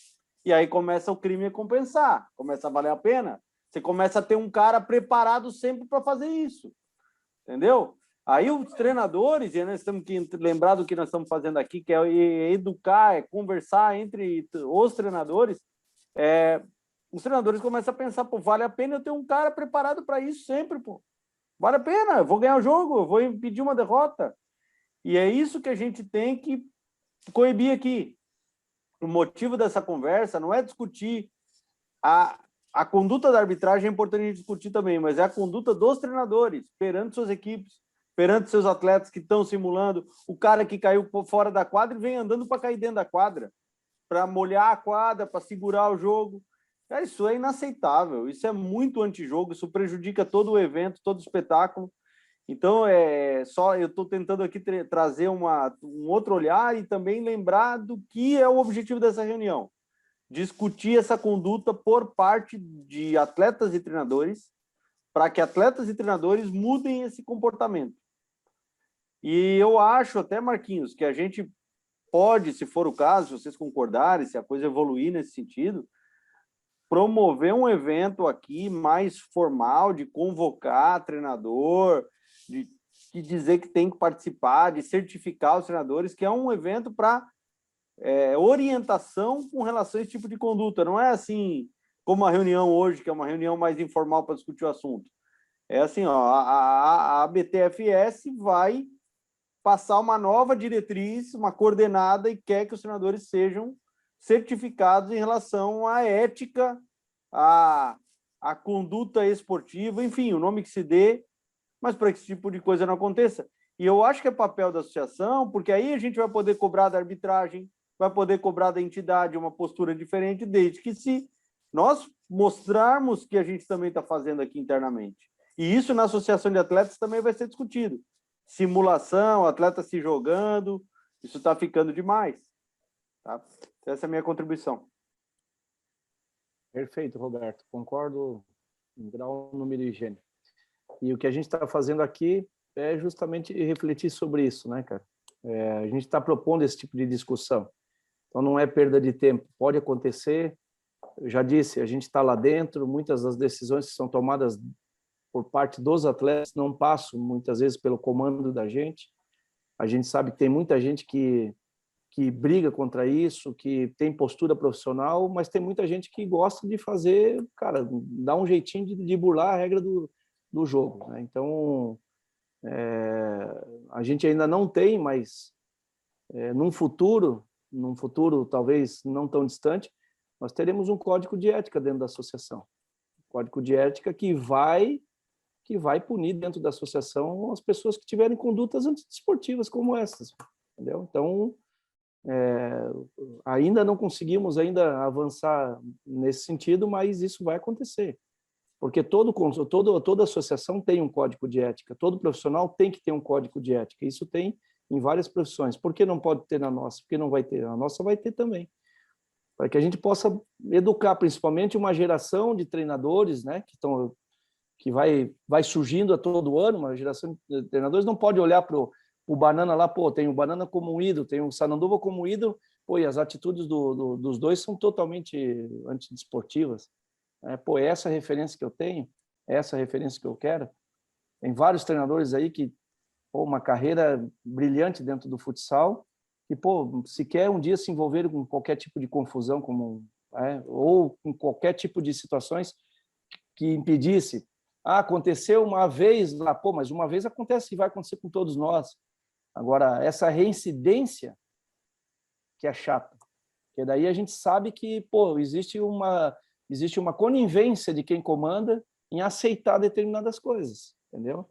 E aí começa o crime a compensar, começa a valer a pena. Você começa a ter um cara preparado sempre para fazer isso. Entendeu? Aí os treinadores, e nós temos que lembrar do que nós estamos fazendo aqui, que é educar, é conversar entre os treinadores. Os treinadores começam a pensar, vale a pena eu ter um cara preparado para isso sempre, Vale a pena, eu vou ganhar o jogo, eu vou impedir uma derrota. E é isso que a gente tem que coibir aqui. O motivo dessa conversa não é discutir a conduta da arbitragem, é importante a gente discutir também, mas é a conduta dos treinadores perante suas equipes, perante seus atletas que estão simulando, o cara que caiu fora da quadra e vem andando para cair dentro da quadra, para molhar a quadra, para segurar o jogo. Isso é inaceitável, isso é muito antijogo, isso prejudica todo o evento, todo o espetáculo. Então, eu estou tentando aqui trazer um outro olhar e também lembrar do que é o objetivo dessa reunião. Discutir essa conduta por parte de atletas e treinadores, para que atletas e treinadores mudem esse comportamento. E eu acho até, Marquinhos, que a gente pode, se for o caso, se vocês concordarem, se a coisa evoluir nesse sentido, promover um evento aqui mais formal, de convocar treinador, de dizer que tem que participar, de certificar os treinadores, que é um evento para orientação com relação a esse tipo de conduta. Não é assim como a reunião hoje, que é uma reunião mais informal para discutir o assunto. É assim, a BTFS vai passar uma nova diretriz, uma coordenada, e quer que os treinadores sejam certificados em relação à ética, à conduta esportiva, enfim, o nome que se dê, mas para que esse tipo de coisa não aconteça. E eu acho que é papel da associação, porque aí a gente vai poder cobrar da arbitragem, vai poder cobrar da entidade uma postura diferente, desde que se nós mostrarmos que a gente também está fazendo aqui internamente. E isso na associação de atletas também vai ser discutido. Simulação, atleta se jogando, isso está ficando demais. Tá? Essa é a minha contribuição. Perfeito, Roberto. Concordo em grau, número e gênero. E o que a gente está fazendo aqui é justamente refletir sobre isso, né, cara? A gente está propondo esse tipo de discussão. Então, não é perda de tempo. Pode acontecer. Eu já disse, a gente está lá dentro, muitas das decisões que são tomadas por parte dos atletas não passam, muitas vezes, pelo comando da gente. A gente sabe que tem muita gente que briga contra isso, que tem postura profissional, mas tem muita gente que gosta de fazer, cara, dar um jeitinho de burlar a regra do jogo, né? Então, a gente ainda não tem, mas num futuro talvez não tão distante, nós teremos um código de ética dentro da associação. Um código de ética que vai punir dentro da associação as pessoas que tiverem condutas antidesportivas como essas, entendeu? Então, ainda não conseguimos ainda avançar nesse sentido, mas isso vai acontecer. Porque toda associação tem um código de ética, todo profissional tem que ter um código de ética. Isso tem em várias profissões. Por que não pode ter na nossa? Porque não vai ter. Na nossa vai ter também. Para que a gente possa educar, principalmente, uma geração de treinadores, né, que vai surgindo a todo ano, uma geração de treinadores não pode olhar para o Banana lá, pô, tem o Banana como um ídolo, tem o Sananduva como um ídolo, pô, e as atitudes dos dois são totalmente antidesportivas. Pô, é essa referência que eu tenho, é essa referência que eu quero. Tem vários treinadores aí que, pô, uma carreira brilhante dentro do futsal, e, pô, se quer um dia se envolver com qualquer tipo de confusão, ou com qualquer tipo de situações que impedisse, aconteceu uma vez lá, pô, mas uma vez acontece e vai acontecer com todos nós. Agora, essa reincidência que é chata, porque daí a gente sabe que, pô, existe uma conivência de quem comanda em aceitar determinadas coisas, entendeu?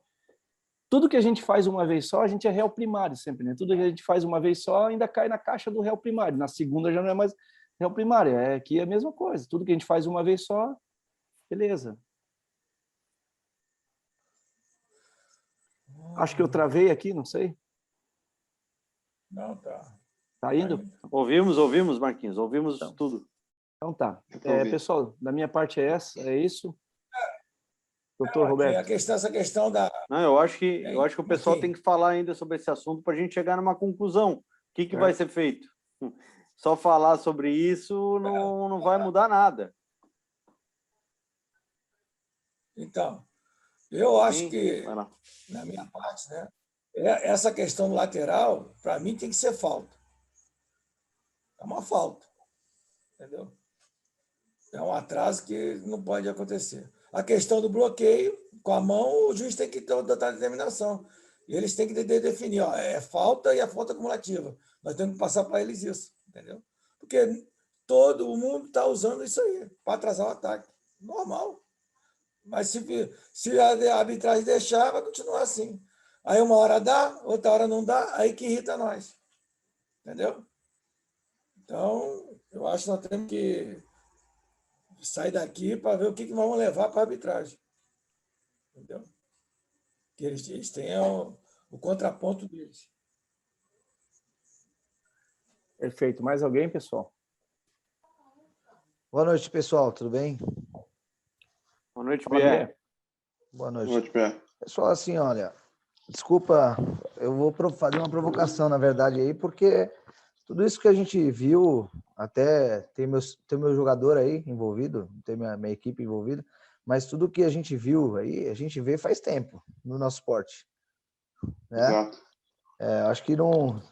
Tudo que a gente faz uma vez só, a gente é réu primário sempre, né? Tudo que a gente faz uma vez só ainda cai na caixa do réu primário. Na segunda já não é mais réu primário. Aqui é a mesma coisa. Tudo que a gente faz uma vez só, beleza. Acho que eu travei aqui, não sei. Não, tá. Tá indo? Ouvimos, Marquinhos. Ouvimos então, tudo. Então tá. Pessoal, da minha parte é isso. Doutor Roberto. Essa questão da... Não, eu acho que o pessoal tem que falar ainda sobre esse assunto para a gente chegar numa conclusão. O que vai ser feito? Só falar sobre isso não vai mudar nada. Então, eu acho que, na minha parte, né, essa questão do lateral, para mim, tem que ser falta. É uma falta. Entendeu? É um atraso que não pode acontecer. A questão do bloqueio, com a mão, o juiz tem que dar determinação. E eles têm que definir, é falta e a falta acumulativa. Nós temos que passar para eles isso, entendeu? Porque todo mundo está usando isso aí para atrasar o ataque. Normal. Mas se a arbitragem deixar, vai continuar assim. Aí uma hora dá, outra hora não dá, aí que irrita nós. Entendeu? Então, eu acho que nós temos que sair daqui para ver o que vamos levar para a arbitragem. Entendeu? Que eles tenham o contraponto deles. Perfeito. Mais alguém, pessoal? Boa noite, pessoal. Tudo bem? Boa noite, Pierre. Boa noite. Boa noite, Pierre. Pessoal, assim, olha, desculpa, eu vou fazer uma provocação, na verdade, aí, porque tudo isso que a gente viu, até tem meu jogador aí envolvido, tem minha equipe envolvida, mas tudo que a gente viu aí, a gente vê faz tempo no nosso esporte. Né? Exato. Acho que não...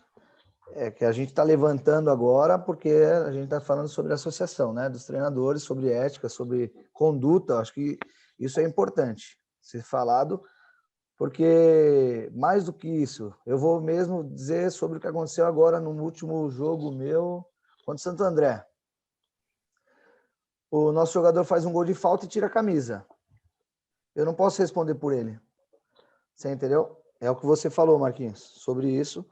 que a gente está levantando agora porque a gente está falando sobre associação, né, dos treinadores, sobre ética, sobre conduta. Acho que isso é importante ser falado, porque mais do que isso, eu vou mesmo dizer sobre o que aconteceu agora no último jogo meu contra o Santo André. O nosso jogador faz um gol de falta e tira a camisa. Eu não posso responder por ele. Você entendeu? É o que você falou, Marquinhos, sobre isso.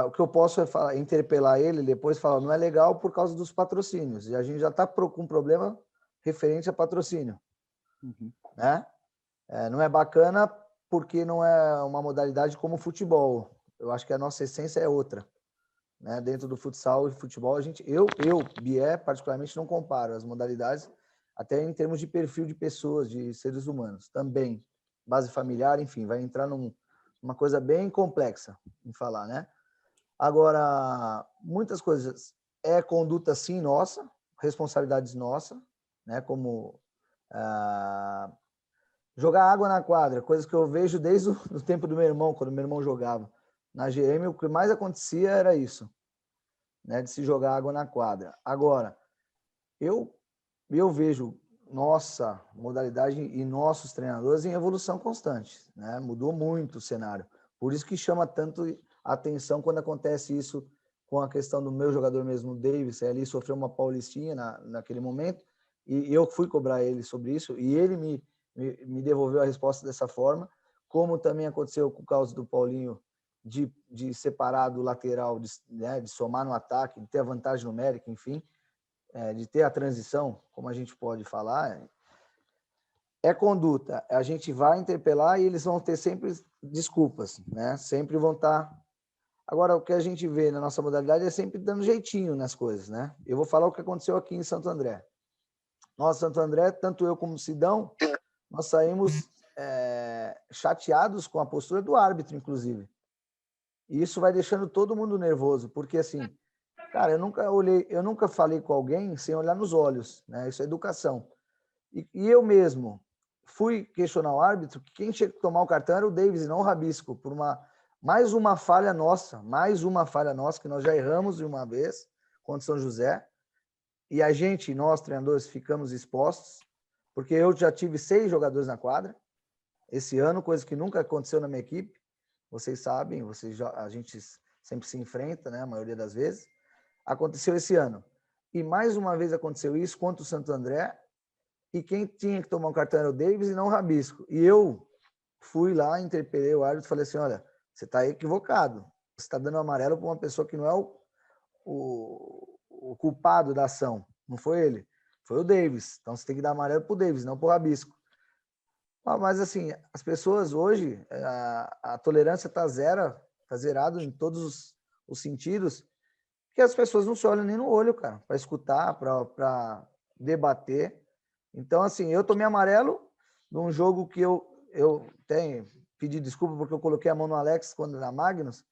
O que eu posso é interpelar ele depois e falar, não é legal por causa dos patrocínios. E a gente já está com um problema referente a patrocínio. Né? Não é bacana porque não é uma modalidade como o futebol. Eu acho que a nossa essência é outra. Né? Dentro do futsal e futebol, eu, Bié, particularmente, não comparo as modalidades, até em termos de perfil de pessoas, de seres humanos. Também, base familiar, enfim, vai entrar numa coisa bem complexa em falar, né? Agora, muitas coisas é conduta, sim, nossa, responsabilidades nossa, né? Como jogar água na quadra, coisas que eu vejo desde o tempo do meu irmão, quando meu irmão jogava. Na GM, o que mais acontecia era isso, né? De se jogar água na quadra. Agora, eu vejo nossa modalidade e nossos treinadores em evolução constante, né? Mudou muito o cenário. Por isso que chama tanto a atenção quando acontece isso com a questão do meu jogador mesmo, o Davis. Ele sofreu uma paulistinha naquele momento e eu fui cobrar ele sobre isso e ele me devolveu a resposta dessa forma, como também aconteceu com o caso do Paulinho de separar do lateral, né, de somar no ataque, de ter a vantagem numérica, enfim, de ter a transição, como a gente pode falar, é conduta. A gente vai interpelar e eles vão ter sempre desculpas, né? Sempre vão estar... Agora, o que a gente vê na nossa modalidade é sempre dando jeitinho nas coisas, né? Eu vou falar o que aconteceu aqui em Santo André. Nós, Santo André, tanto eu como o Sidão, nós saímos chateados com a postura do árbitro, inclusive. E isso vai deixando todo mundo nervoso, porque assim, cara, eu nunca falei com alguém sem olhar nos olhos, né? Isso é educação. E eu mesmo fui questionar o árbitro que quem tinha que tomar o cartão era o Davis e não o Rabisco, por mais uma falha nossa que nós já erramos de uma vez contra São José. E nós treinadores, ficamos expostos, porque eu já tive 6 jogadores na quadra esse ano, coisa que nunca aconteceu na minha equipe. Vocês sabem, a gente sempre se enfrenta, né, a maioria das vezes. Aconteceu esse ano. E mais uma vez aconteceu isso contra o Santo André, e quem tinha que tomar o cartão era o Davis e não o Rabisco. E eu fui lá, interpelei o árbitro e falei assim, olha, você está equivocado. Você está dando amarelo para uma pessoa que não é o culpado da ação. Não foi ele, foi o Davis. Então você tem que dar amarelo para o Davis, não para o Rabisco. Mas assim, as pessoas hoje, a tolerância está zerado em todos os sentidos, que as pessoas não se olham nem no olho, cara, para escutar, para debater. Então, assim, eu tomei amarelo num jogo que eu tenho pedi desculpa porque eu coloquei a mão no Alex quando na Magnus,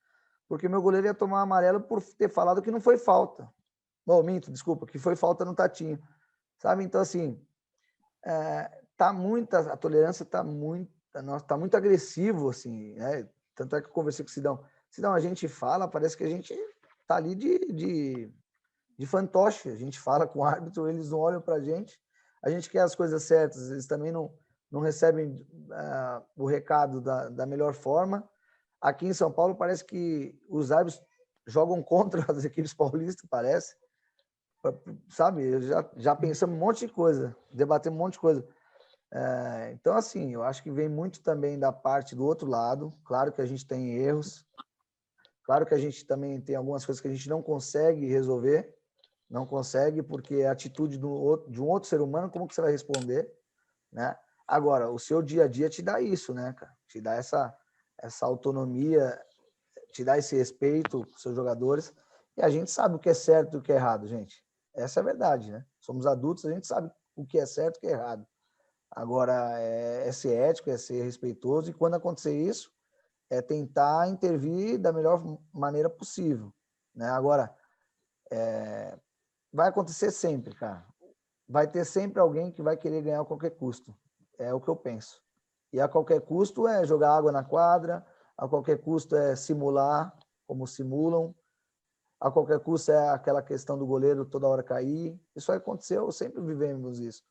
porque meu goleiro ia tomar amarelo por ter falado que não foi falta. Não, minto, desculpa, que foi falta no Tatinho. Sabe? Então, assim, a tolerância está muito agressivo, assim, né? Tanto é que eu conversei com o Sidão. Sidão, a gente fala, parece que a gente está ali de fantoche. A gente fala com o árbitro, eles não olham para a gente quer as coisas certas, eles também não recebem o recado da melhor forma. Aqui em São Paulo parece que os árbitros jogam contra as equipes paulistas, parece. Sabe, já pensamos um monte de coisa, debatemos um monte de coisa. Então, assim, eu acho que vem muito também da parte do outro lado. Claro que a gente tem erros, claro que a gente também tem algumas coisas que a gente não consegue resolver, não consegue, porque é a atitude de um outro ser humano, como que você vai responder, né? Agora, o seu dia a dia te dá isso, né, cara? Te dá essa autonomia, te dá esse respeito com os seus jogadores, e a gente sabe o que é certo e o que é errado, gente. Essa é a verdade, né? Somos adultos, a gente sabe o que é certo e o que é errado. Agora, é ser ético, é ser respeitoso, e quando acontecer isso, é tentar intervir da melhor maneira possível, né? Agora, vai acontecer sempre, cara. Vai ter sempre alguém que vai querer ganhar a qualquer custo. É o que eu penso. E a qualquer custo é jogar água na quadra, a qualquer custo é simular, como simulam, a qualquer custo é aquela questão do goleiro toda hora cair. Isso aconteceu, sempre vivemos isso.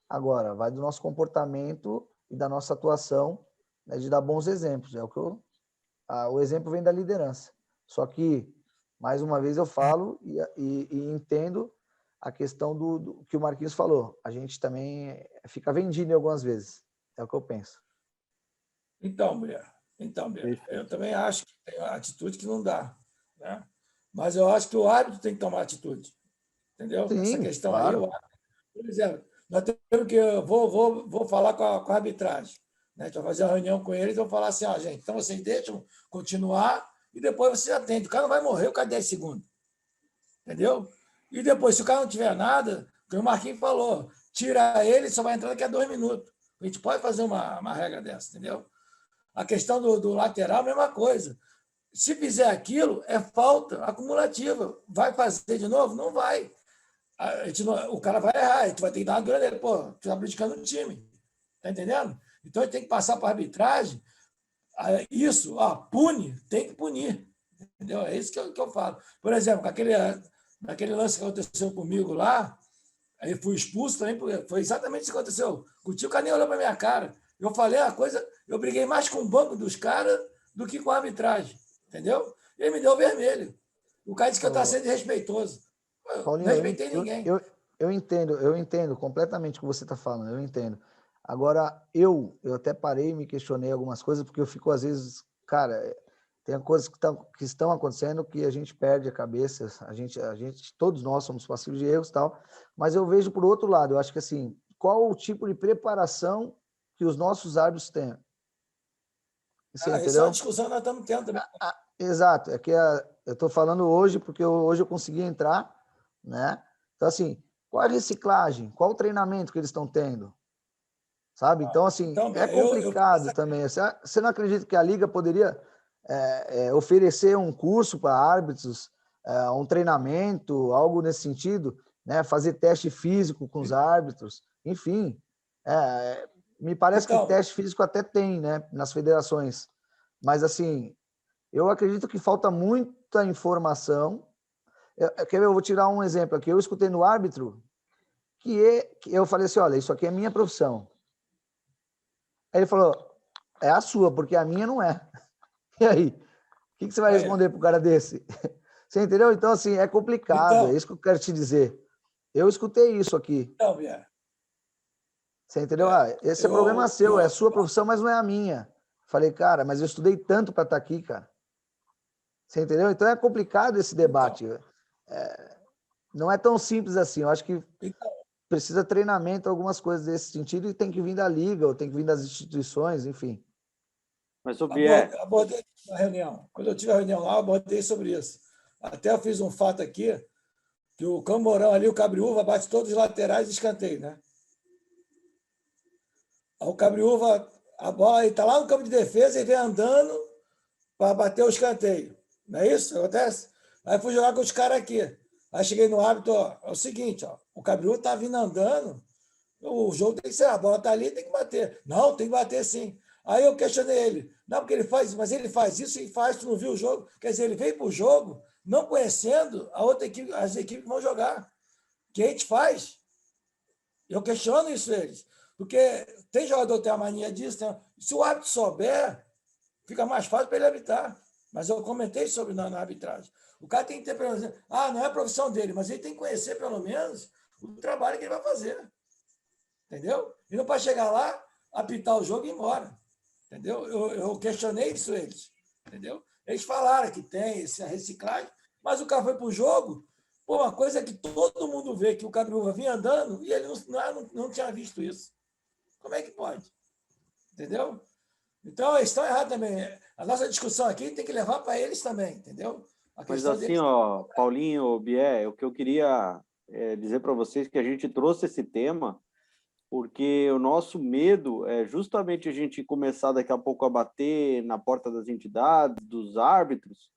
Agora, vai do nosso comportamento e da nossa atuação, né, de dar bons exemplos. É o que o exemplo vem da liderança. Só que, mais uma vez, eu falo e entendo a questão do que o Marquinhos falou. A gente também fica vendido algumas vezes. É o que eu penso. Mulher, eu também acho que tem uma atitude que não dá, né? Mas eu acho que o árbitro tem que tomar atitude, entendeu? Essa Sim, questão aí, claro. por exemplo, nós temos que eu vou falar com a arbitragem, né? A gente vai fazer uma reunião com eles e vou falar assim, gente, então vocês deixam continuar e depois você atende. O cara não vai morrer, o cara 10 segundos, entendeu? E depois, se o cara não tiver nada, o que o Marquinhos falou, tira ele, só vai entrar daqui a 2 minutos. A gente pode fazer uma regra dessa, entendeu? A questão do lateral, a mesma coisa. Se fizer aquilo, é falta acumulativa. Vai fazer de novo? Não vai. O cara vai errar, a gente vai ter que dar uma grana dele. Pô, tu está prejudicando o time. Está entendendo? Então, a gente tem que passar para a arbitragem. Isso, pune, tem que punir. Entendeu? É isso que eu falo. Por exemplo, naquele lance que aconteceu comigo lá, aí fui expulso também, porque foi exatamente isso que aconteceu. O tio nem olhou para minha cara. Eu falei a coisa, eu briguei mais com o banco dos caras do que com a arbitragem, entendeu? Ele me deu vermelho. O cara disse que eu estava sendo desrespeitoso. Eu Paulinho, não respeitei ninguém. eu entendo completamente o que você está falando, eu entendo. Agora, eu até parei e me questionei algumas coisas, porque eu fico, às vezes, cara, tem coisas que estão acontecendo que a gente perde a cabeça, todos nós somos passíveis de erros e tal, mas eu vejo por outro lado, eu acho que assim, qual o tipo de preparação que os nossos árbitros têm? Você Essa é entendeu? uma discussão que nós estamos tendo também. Exato, é que eu estou falando hoje porque hoje eu consegui entrar, né? Então, assim, qual a reciclagem? Qual o treinamento que eles estão tendo? Sabe? Então, assim, é complicado também. Você não acredita que a Liga poderia oferecer um curso para árbitros, um treinamento, algo nesse sentido, né? Fazer teste físico com os árbitros, enfim. Me parece que teste físico até tem, né? Nas federações. Mas, assim, eu acredito que falta muita informação. Eu vou tirar um exemplo aqui. Eu escutei no árbitro que eu falei assim, olha, isso aqui é minha profissão. Aí ele falou, é a sua, porque a minha não é. E aí? O que você vai responder para o cara desse? Você entendeu? Então, assim, é complicado. É isso que eu quero te dizer. Eu escutei isso aqui. Você entendeu? Esse é problema seu, é a sua profissão, mas não é a minha. Falei, cara, mas eu estudei tanto para estar aqui, cara. Você entendeu? Então é complicado esse debate. Não é tão simples assim. Eu acho que precisa treinamento, algumas coisas desse sentido, e tem que vir da Liga, ou tem que vir das instituições, enfim. Mas, o Bier... Abordei na reunião. Quando eu tive a reunião lá, eu abordei sobre isso. Até eu fiz um fato aqui, que o Camorão ali, o Cabriúva, bate todos os laterais e escanteio, né? O Cabriúva, a bola está lá no campo de defesa e vem andando para bater o escanteio. Não é isso que acontece? Aí fui jogar com os caras aqui. Aí cheguei no árbitro, é o seguinte, o Cabriúva está vindo andando, o jogo tem que ser, a bola está ali, tem que bater. Não, tem que bater sim. Aí eu questionei ele, não, porque ele faz, mas ele faz isso e faz, tu não viu o jogo? Quer dizer, ele veio para o jogo não conhecendo a outra equipe, as equipes que vão jogar. Que a gente faz. Eu questiono isso eles. Porque tem jogador que tem a mania disso. Se o árbitro souber, fica mais fácil para ele arbitrar. Mas eu comentei sobre na arbitragem. O cara tem que ter, pelo menos, não é a profissão dele, mas ele tem que conhecer, pelo menos, o trabalho que ele vai fazer. Entendeu? E não para chegar lá, apitar o jogo e ir embora. Entendeu? Eu questionei isso eles. Entendeu? Eles falaram que tem essa reciclagem, mas o cara foi para o jogo. Pô, uma coisa é que todo mundo vê que o Cabriúva vinha andando e ele não tinha visto isso. Como é que pode? Entendeu? Então, eles estão errados também. A nossa discussão aqui tem que levar para eles também, entendeu? Mas assim, Paulinho, Bier, o que eu queria dizer para vocês que a gente trouxe esse tema porque o nosso medo é justamente a gente começar daqui a pouco a bater na porta das entidades, dos árbitros,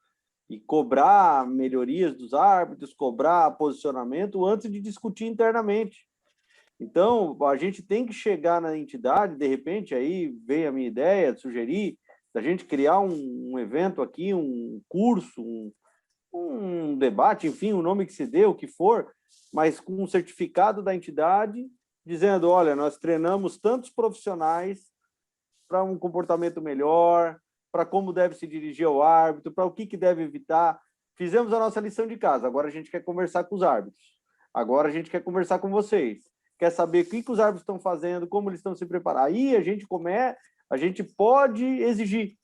e cobrar melhorias dos árbitros, cobrar posicionamento antes de discutir internamente. Então, a gente tem que chegar na entidade, de repente, aí veio a minha ideia de sugerir, da gente criar um evento aqui, um curso, um debate, enfim, o nome que se dê, o que for, mas com um certificado da entidade, dizendo, olha, nós treinamos tantos profissionais para um comportamento melhor, para como deve se dirigir ao árbitro, para o que deve evitar. Fizemos a nossa lição de casa, agora a gente quer conversar com os árbitros. Agora a gente quer conversar com vocês. Quer saber o que os árbitros estão fazendo, como eles estão se preparando. Aí a gente a gente pode exigir,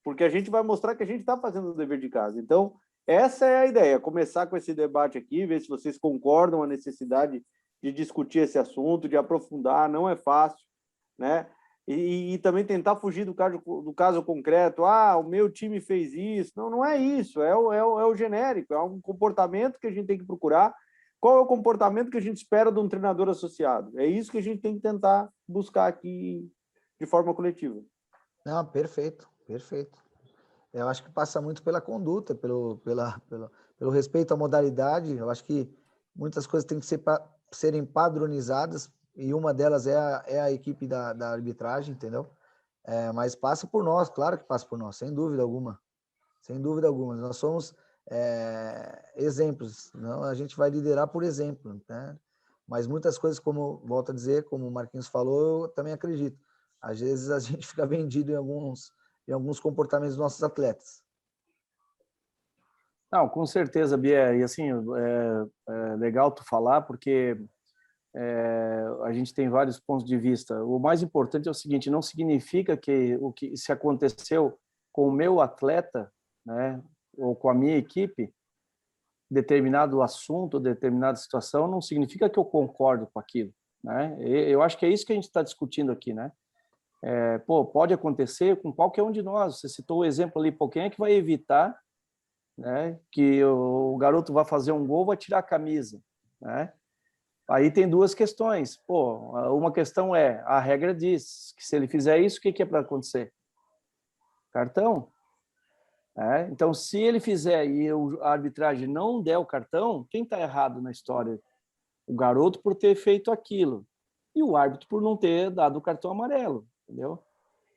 porque a gente vai mostrar que a gente está fazendo o dever de casa. Então, essa é a ideia, começar com esse debate aqui, ver se vocês concordam a necessidade de discutir esse assunto, de aprofundar, não é fácil, né? E também tentar fugir do caso concreto. O meu time fez isso. Não, não é isso, é o genérico, é um comportamento que a gente tem que procurar. Qual é o comportamento que a gente espera de um treinador associado? É isso que a gente tem que tentar buscar aqui de forma coletiva. Não, perfeito, perfeito. Eu acho que passa muito pela conduta, pelo respeito à modalidade. Eu acho que muitas coisas têm que serem padronizadas, e uma delas é a equipe da arbitragem, entendeu? Mas passa por nós, claro que passa por nós, sem dúvida alguma. Sem dúvida alguma. Nós somos exemplos, não? A gente vai liderar por exemplo, né? Mas muitas coisas, como volto a dizer, como o Marquinhos falou, eu também acredito. Às vezes a gente fica vendido em alguns comportamentos dos nossos atletas. Não, com certeza, Bia. E assim, é legal tu falar, porque a gente tem vários pontos de vista. O mais importante é o seguinte: não significa que o que se aconteceu com o meu atleta, né, ou com a minha equipe, determinado assunto, determinada situação, não significa que eu concordo com aquilo, né? Eu acho que é isso que a gente está discutindo aqui, né? Pode acontecer com qualquer um de nós. Você citou o exemplo ali, quem é que vai evitar, né, que o garoto vai fazer um gol, vai tirar a camisa, né? Aí tem duas questões. Uma questão é, a regra diz que se ele fizer isso, o que é para acontecer? Cartão. Então, se ele fizer e a arbitragem não der o cartão, quem está errado na história? O garoto por ter feito aquilo e o árbitro por não ter dado o cartão amarelo, entendeu?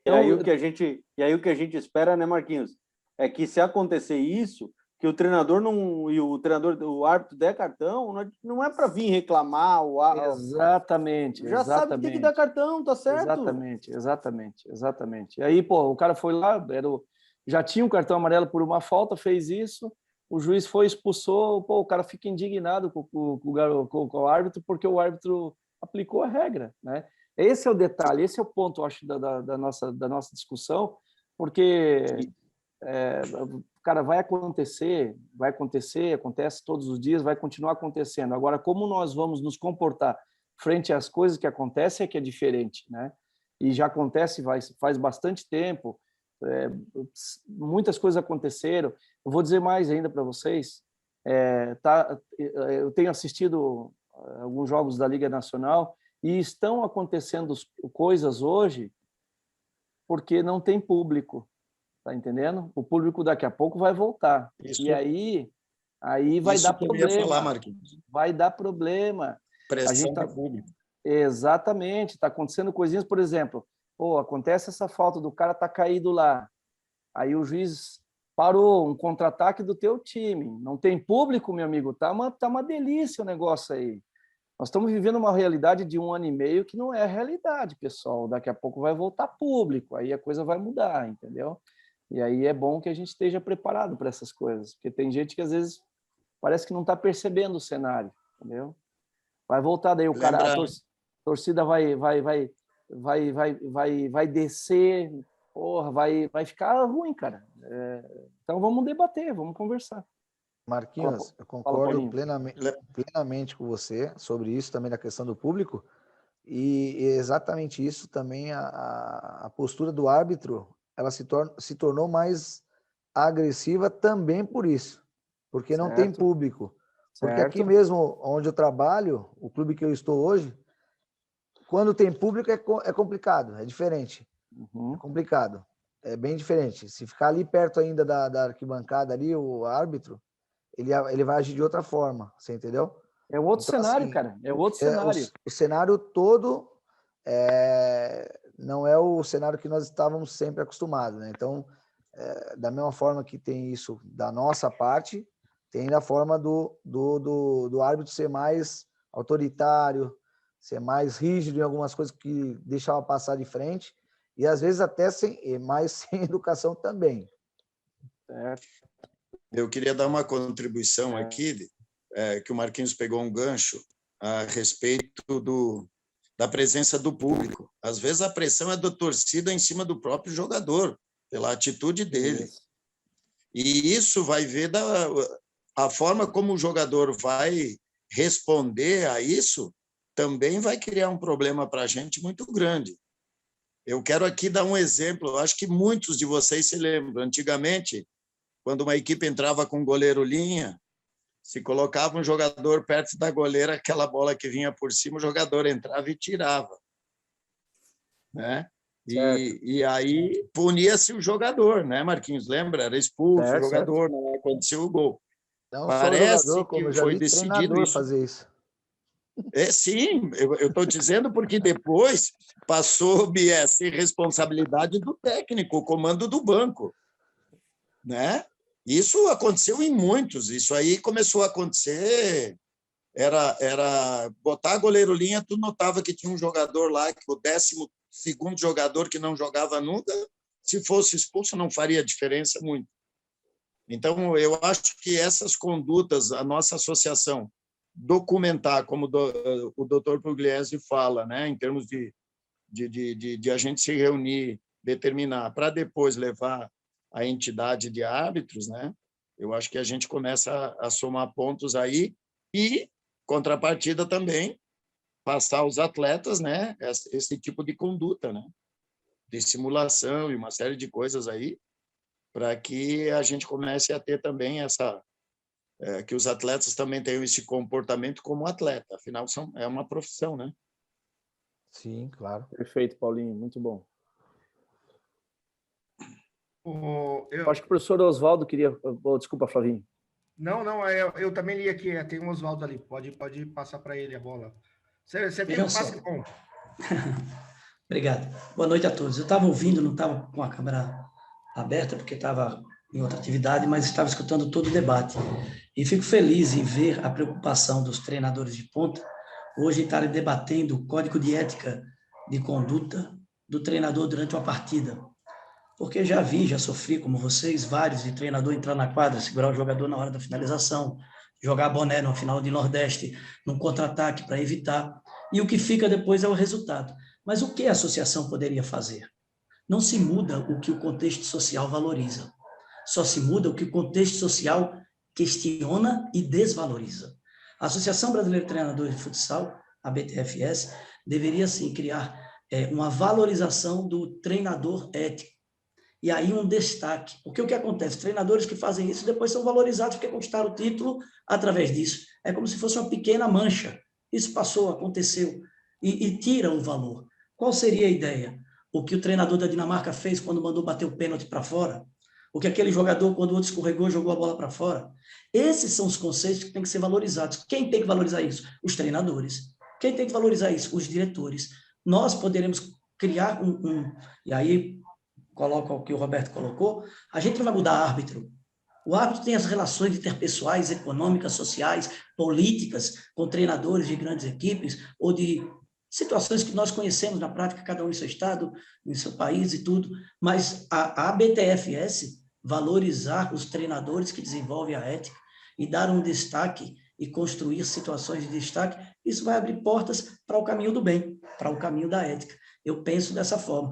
Então, e aí o que a gente espera, né, Marquinhos, é que se acontecer isso, que o treinador o árbitro der cartão, não é para vir reclamar. Exatamente. Já sabe que tem que dar cartão, tá certo? Exatamente. E aí, o cara foi lá, já tinha um cartão amarelo por uma falta, fez isso, o juiz foi, expulsou, o cara fica indignado com o árbitro, porque o árbitro aplicou a regra, né? Esse é o detalhe, esse é o ponto, acho, da nossa discussão, porque cara, acontece todos os dias, vai continuar acontecendo. Agora, como nós vamos nos comportar frente às coisas que acontecem é que é diferente, né? E já acontece faz bastante tempo, muitas coisas aconteceram. Eu vou dizer mais ainda para vocês, eu tenho assistido alguns jogos da Liga Nacional e estão acontecendo coisas hoje porque não tem público. Tá entendendo? O público daqui a pouco vai voltar. Isso, e aí vai dar problema. Falar, Marquinhos. Vai dar problema. Pressão do público. Exatamente. Está acontecendo coisinhas, por exemplo, acontece essa falta do cara tá caído lá. Aí o juiz parou um contra-ataque do teu time. Não tem público, meu amigo. Tá uma delícia o negócio aí. Nós estamos vivendo uma realidade de 1 ano e meio que não é a realidade, pessoal. Daqui a pouco vai voltar público. Aí a coisa vai mudar, entendeu? E aí é bom que a gente esteja preparado para essas coisas, porque tem gente que às vezes parece que não está percebendo o cenário, entendeu? Vai voltar daí a torcida vai descer, vai ficar ruim, cara. Então vamos debater, vamos conversar. Marquinhos, eu concordo plenamente com você sobre isso também, da questão do público, e exatamente isso também, a postura do árbitro, ela se tornou mais agressiva também por isso, porque não tem público. Porque aqui mesmo, onde eu trabalho, o clube que eu estou hoje, quando tem público é complicado, é diferente. É complicado, é bem diferente. Se ficar ali perto ainda da arquibancada, ali, o árbitro, ele vai agir de outra forma, você entendeu? É outro cenário, assim, cara, é outro cenário. O cenário todo não é o cenário que nós estávamos sempre acostumados, né? Então, da mesma forma que tem isso da nossa parte, tem da forma do árbitro ser mais autoritário, ser mais rígido em algumas coisas que deixava passar de frente, e às vezes até mais sem educação também. Eu queria dar uma contribuição aqui, que o Marquinhos pegou um gancho a respeito da presença do público. Às vezes a pressão é da torcida em cima do próprio jogador, pela atitude dele. E isso vai ver a forma como o jogador vai responder a isso, também vai criar um problema para a gente muito grande. Eu quero aqui dar um exemplo, acho que muitos de vocês se lembram. Antigamente, quando uma equipe entrava com goleiro linha, se colocava um jogador perto da goleira, aquela bola que vinha por cima, o jogador entrava e tirava. Né? E aí punia-se o jogador, né, Marquinhos? Lembra? Era expulso o jogador, não aconteceu o gol. Não Parece só jogador, como eu que já foi vi decidido treinador isso. fazer isso. Sim, eu estou dizendo porque depois passou a ser responsabilidade do técnico, o comando do banco. Né? Isso aconteceu em muitos. Isso aí começou a acontecer. Era botar goleiro linha, tu notava que tinha um jogador lá, que o 12º jogador que não jogava nunca, se fosse expulso, não faria diferença muito. Então, eu acho que essas condutas, a nossa associação documentar, como o doutor Pugliese fala, né, em termos de a gente se reunir, determinar, para depois levar a entidade de árbitros, né, eu acho que a gente começa a somar pontos aí e, contrapartida também, passar aos atletas, né, esse tipo de conduta, né, de simulação e uma série de coisas aí, para que a gente comece a ter também que os atletas também tenham esse comportamento como atleta, afinal é uma profissão, né? Sim, claro. Perfeito, Paulinho, muito bom. Eu acho que o professor Oswaldo queria... Desculpa, Flavinho. Não, eu também li aqui, tem um Oswaldo ali, pode passar para ele a bola. Você tem um passe bom. Obrigado. Boa noite a todos. Eu estava ouvindo, não estava com a câmera aberta, porque estava em outra atividade, mas estava escutando todo o debate. E fico feliz em ver a preocupação dos treinadores de ponta hoje estarem debatendo o código de ética de conduta do treinador durante uma partida. Porque já sofri, como vocês, vários, de treinador entrar na quadra, segurar o jogador na hora da finalização, jogar boné no final de Nordeste, num contra-ataque para evitar. E o que fica depois é o resultado. Mas o que a associação poderia fazer? Não se muda o que o contexto social valoriza. Só se muda o que o contexto social questiona e desvaloriza. A Associação Brasileira de Treinadores de Futsal, a BTFS, deveria, sim, criar uma valorização do treinador ético. E aí um destaque. Porque o que acontece? Treinadores que fazem isso depois são valorizados porque conquistaram o título através disso. É como se fosse uma pequena mancha. Isso passou, aconteceu. E tira o valor. Qual seria a ideia? O que o treinador da Dinamarca fez quando mandou bater o pênalti para fora? O que aquele jogador, quando o outro escorregou, jogou a bola para fora? Esses são os conceitos que têm que ser valorizados. Quem tem que valorizar isso? Os treinadores. Quem tem que valorizar isso? Os diretores. Nós poderemos criar e aí coloca o que o Roberto colocou, a gente não vai mudar árbitro. O árbitro tem as relações interpessoais, econômicas, sociais, políticas, com treinadores de grandes equipes, ou de situações que nós conhecemos na prática, cada um em seu estado, em seu país e tudo, mas a BTFS valorizar os treinadores que desenvolvem a ética e dar um destaque e construir situações de destaque, isso vai abrir portas para o caminho do bem, para o caminho da ética. Eu penso dessa forma.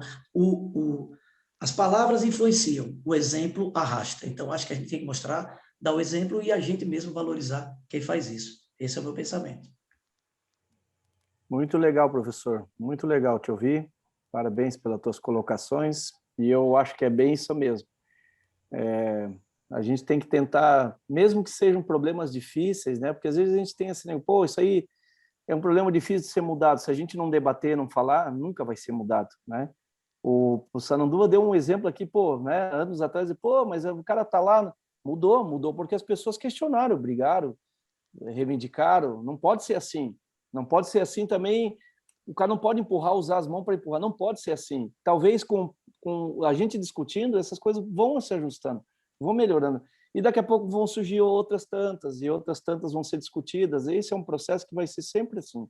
As palavras influenciam, o exemplo arrasta. Então, acho que a gente tem que mostrar, dar o exemplo e a gente mesmo valorizar quem faz isso. Esse é o meu pensamento. Muito legal, professor. Muito legal te ouvir. Parabéns pelas tuas colocações. E eu acho que é bem isso mesmo. A gente tem que tentar, mesmo que sejam problemas difíceis, né? Porque às vezes a gente tem assim, pô, isso aí é um problema difícil de ser mudado. Se a gente não debater, não falar, nunca vai ser mudado, né? O Sananduva deu um exemplo aqui, pô, né, anos atrás, pô, mas o cara tá lá, mudou porque as pessoas questionaram, brigaram, reivindicaram. Não pode ser assim. Não pode ser assim também. O cara não pode usar as mãos para empurrar, não pode ser assim. Talvez com a gente discutindo, essas coisas vão se ajustando, vão melhorando. E daqui a pouco vão surgir outras tantas, e outras tantas vão ser discutidas. Esse é um processo que vai ser sempre assim.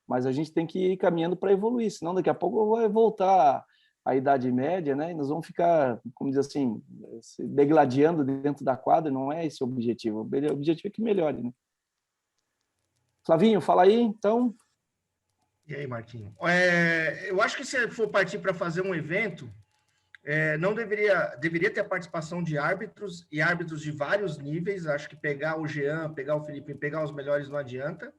Mas a gente tem que ir caminhando para evoluir, senão daqui a pouco vai voltar a Idade Média, né? E nós vamos ficar, como diz assim, se degladiando dentro da quadra. Não é esse o objetivo. O objetivo é que melhore, né? Flavinho, fala aí, então. E aí, Marquinhos? Eu acho que se for partir para fazer um evento, não deveria ter a participação de árbitros e árbitros de vários níveis. Acho que pegar o Jean, pegar o Felipe, pegar os melhores não adianta,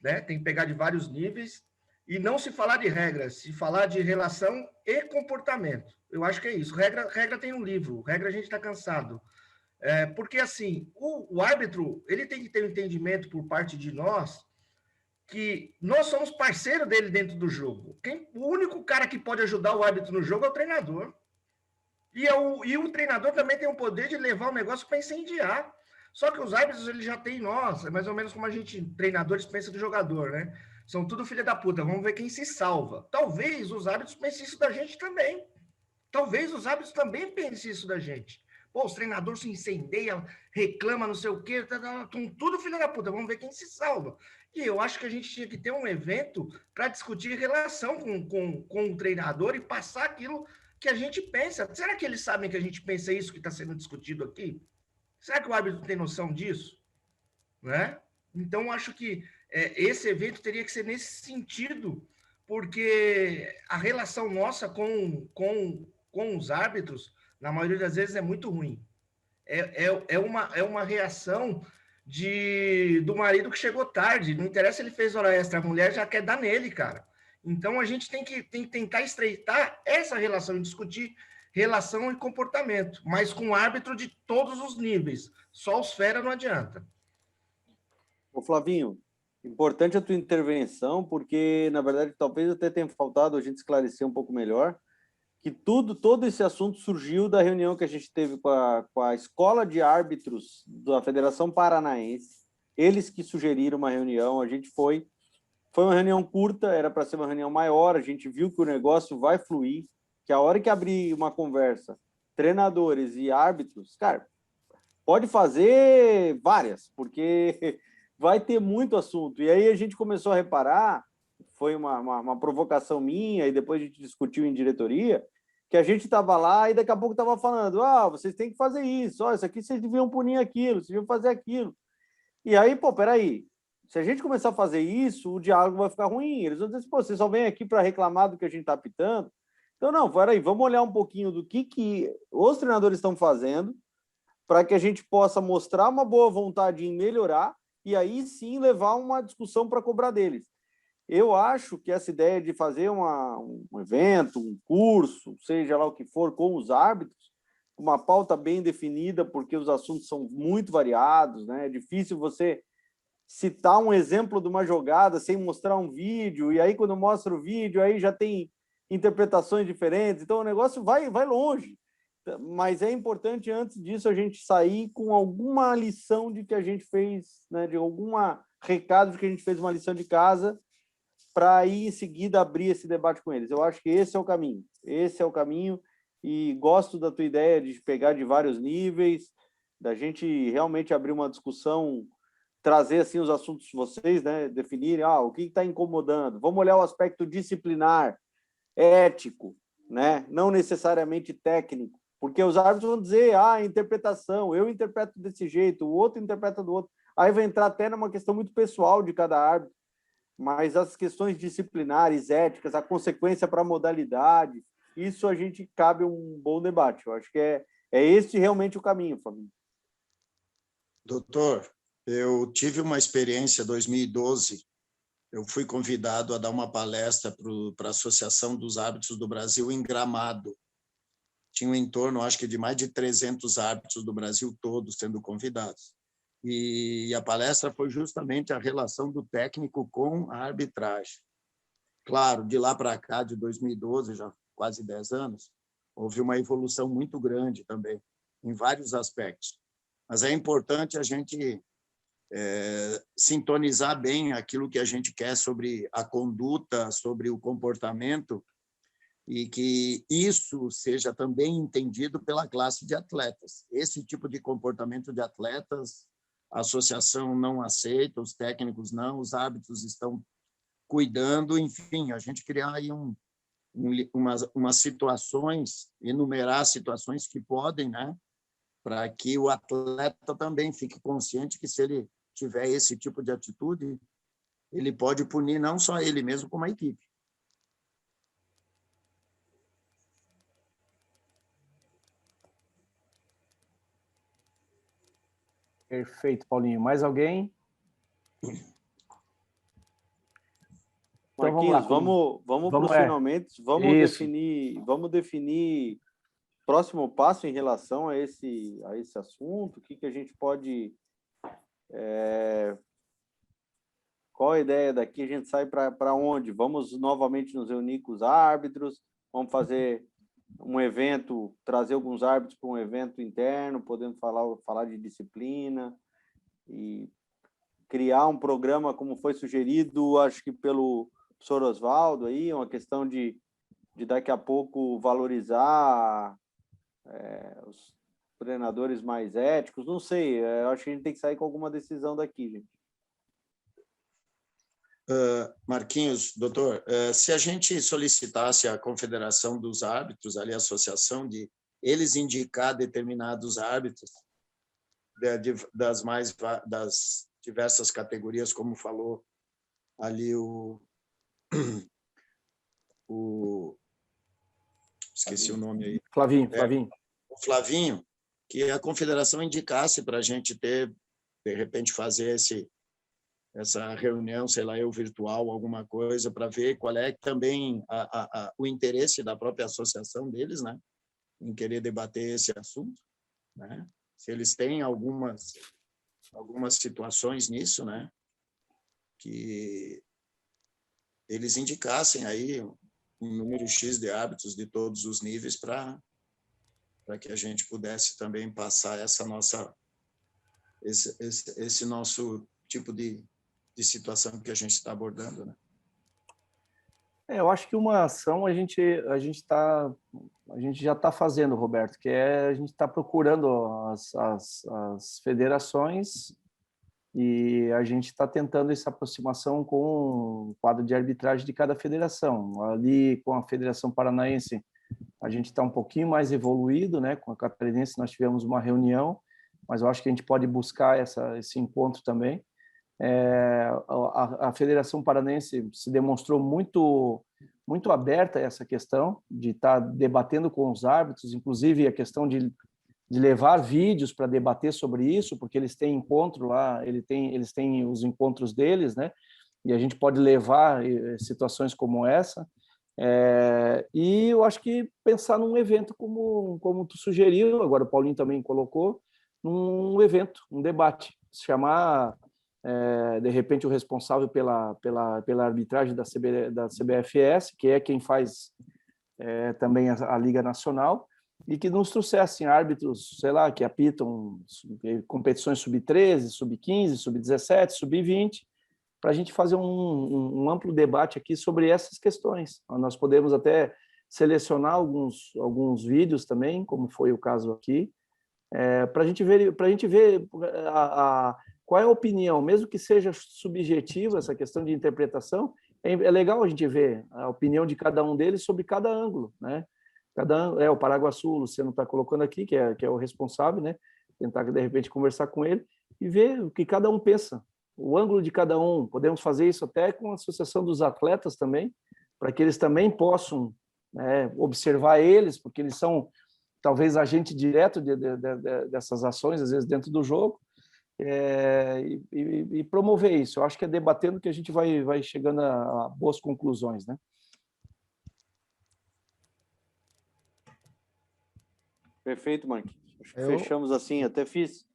né? Tem que pegar de vários níveis e não se falar de regras, se falar de relação e comportamento. Eu acho que é isso. Regra tem um livro, regra a gente está cansado. Porque, assim, o árbitro ele tem que ter um entendimento por parte de nós que nós somos parceiro dele dentro do jogo. O único cara que pode ajudar o árbitro no jogo é o treinador. E o treinador também tem o poder de levar o negócio para incendiar. Só que os árbitros, eles já têm nós, é mais ou menos como a gente, treinadores, pensa do jogador, né? São tudo filha da puta, vamos ver quem se salva. Talvez os árbitros pensem isso da gente também. Talvez os árbitros também pensem isso da gente. Pô, os treinadores se incendeiam, reclamam, não sei o quê, tudo filha da puta, vamos ver quem se salva. E eu acho que a gente tinha que ter um evento para discutir relação com o treinador e passar aquilo que a gente pensa. Será que eles sabem que a gente pensa isso que está sendo discutido aqui? Será que o árbitro tem noção disso? Né? Então, eu acho que esse evento teria que ser nesse sentido, porque a relação nossa com os árbitros, na maioria das vezes, é muito ruim. É uma reação do marido que chegou tarde. Não interessa se ele fez hora extra, a mulher já quer dar nele, cara. Então, a gente tem que tentar estreitar essa relação, discutir relação e comportamento, mas com árbitro de todos os níveis. Só os fera não adianta. Ô, Flavinho, importante a tua intervenção, porque, na verdade, talvez até tenha faltado a gente esclarecer um pouco melhor, que todo esse assunto surgiu da reunião que a gente teve com a Escola de Árbitros da Federação Paranaense. Eles que sugeriram uma reunião, a gente foi uma reunião curta, era para ser uma reunião maior, a gente viu que o negócio vai fluir, que a hora que abrir uma conversa, treinadores e árbitros, cara, pode fazer várias, porque vai ter muito assunto. E aí a gente começou a reparar, foi uma provocação minha, e depois a gente discutiu em diretoria, que a gente estava lá e daqui a pouco estava falando, vocês têm que fazer isso, isso aqui vocês deviam punir aquilo, vocês deviam fazer aquilo. E aí, peraí, se a gente começar a fazer isso, o diálogo vai ficar ruim. Eles vão dizer assim, vocês só vêm aqui para reclamar do que a gente está apitando. Então, não, peraí, vamos olhar um pouquinho do que os treinadores estão fazendo para que a gente possa mostrar uma boa vontade em melhorar e aí sim levar uma discussão para cobrar deles. Eu acho que essa ideia de fazer um evento, um curso, seja lá o que for, com os árbitros, uma pauta bem definida, porque os assuntos são muito variados, né? É difícil você citar um exemplo de uma jogada sem mostrar um vídeo, e aí quando mostra o vídeo, aí já tem interpretações diferentes, então o negócio vai longe. Mas é importante, antes disso, a gente sair com alguma lição de que a gente fez, né, de algum recado de que a gente fez uma lição de casa, para aí, em seguida, abrir esse debate com eles. Eu acho que esse é o caminho. Esse é o caminho, e gosto da tua ideia de pegar de vários níveis, da gente realmente abrir uma discussão, trazer assim os assuntos de vocês, né, definirem o que está incomodando. Vamos olhar o aspecto disciplinar, ético, né, não necessariamente técnico, porque os árbitros vão dizer, interpretação, eu interpreto desse jeito, o outro interpreta do outro. Aí vai entrar até numa questão muito pessoal de cada árbitro, mas as questões disciplinares, éticas, a consequência para a modalidade, isso a gente cabe um bom debate. Eu acho que é este realmente o caminho, Fabinho. Doutor, eu tive uma experiência em 2012, eu fui convidado a dar uma palestra para a Associação dos Árbitros do Brasil em Gramado. Tinha em torno, acho que de mais de 300 árbitros do Brasil todos sendo convidados. E a palestra foi justamente a relação do técnico com a arbitragem. Claro, de lá para cá, de 2012, já quase 10 anos, houve uma evolução muito grande também, em vários aspectos. Mas é importante a gente sintonizar bem aquilo que a gente quer sobre a conduta, sobre o comportamento, e que isso seja também entendido pela classe de atletas. Esse tipo de comportamento de atletas, a associação não aceita, os técnicos não, os árbitros estão cuidando, enfim, a gente criar aí umas situações, enumerar situações que podem, né, para que o atleta também fique consciente que se ele tiver esse tipo de atitude, ele pode punir não só ele mesmo, como a equipe. Perfeito, Paulinho. Mais alguém? Então, Marquinhos, vamos para os finalmente, vamos definir próximo passo em relação a esse assunto, o que a gente pode... qual a ideia daqui? A gente sai para onde? Vamos novamente nos reunir com os árbitros, vamos fazer um evento, trazer alguns árbitros para um evento interno, podemos falar de disciplina e criar um programa como foi sugerido, acho que pelo professor Oswaldo aí, uma questão de daqui a pouco valorizar os treinadores mais éticos, não sei, acho que a gente tem que sair com alguma decisão daqui, gente. Marquinhos, doutor, se a gente solicitasse à Confederação dos Árbitros, ali a associação, de eles indicar determinados árbitros das diversas categorias, como falou ali esqueci o nome aí. Flavinho. O Flavinho, que a Confederação indicasse para a gente ter, de repente, fazer essa reunião, sei lá, virtual, alguma coisa, para ver qual é também o interesse da própria associação deles, né, em querer debater esse assunto, né, se eles têm algumas situações nisso, né, que eles indicassem aí um número X de árbitros de todos os níveis para que a gente pudesse também passar esse nosso tipo de situação que a gente está abordando, né? Eu acho que uma ação a gente já está fazendo, Roberto, que a gente está procurando as federações e a gente está tentando essa aproximação com o quadro de arbitragem de cada federação. Ali, com a Federação Paranaense, a gente está um pouquinho mais evoluído, né? Com a Catarinense nós tivemos uma reunião, mas eu acho que a gente pode buscar esse encontro também. A Federação Paranaense se demonstrou muito aberta a essa questão de estar debatendo com os árbitros, inclusive a questão de levar vídeos para debater sobre isso, porque eles têm encontro lá, eles têm os encontros deles, né? E a gente pode levar situações como essa. E eu acho que pensar num evento como tu sugeriu, agora o Paulinho também colocou, num evento, um debate, chamar de repente o responsável pela arbitragem da CBFS, que é quem faz também a Liga Nacional, e que nos trouxessem árbitros, sei lá, que apitam competições sub-13, sub-15, sub-17, sub-20, para a gente fazer um amplo debate aqui sobre essas questões. Nós podemos até selecionar alguns vídeos também, como foi o caso aqui, para a gente ver qual é a opinião, mesmo que seja subjetiva essa questão de interpretação, é legal a gente ver a opinião de cada um deles sobre cada ângulo, né? O Paraguaçu, o Luciano está colocando aqui, que é o responsável, né? Tentar, de repente, conversar com ele e ver o que cada um pensa, o ângulo de cada um. Podemos fazer isso até com a Associação dos Atletas também, para que eles também possam observar eles, porque eles são, talvez, agente direto dessas ações, às vezes, dentro do jogo, e promover isso. Eu acho que é debatendo que a gente vai chegando a boas conclusões, né? Perfeito, Marquinhos. Acho que fechamos assim. Até fiz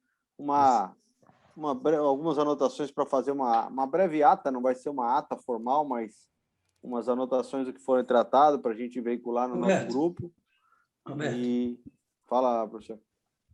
algumas anotações para fazer uma breve ata, não vai ser uma ata formal, mas umas anotações do que foram tratado para a gente veicular no nosso grupo. Roberto. E fala, professor.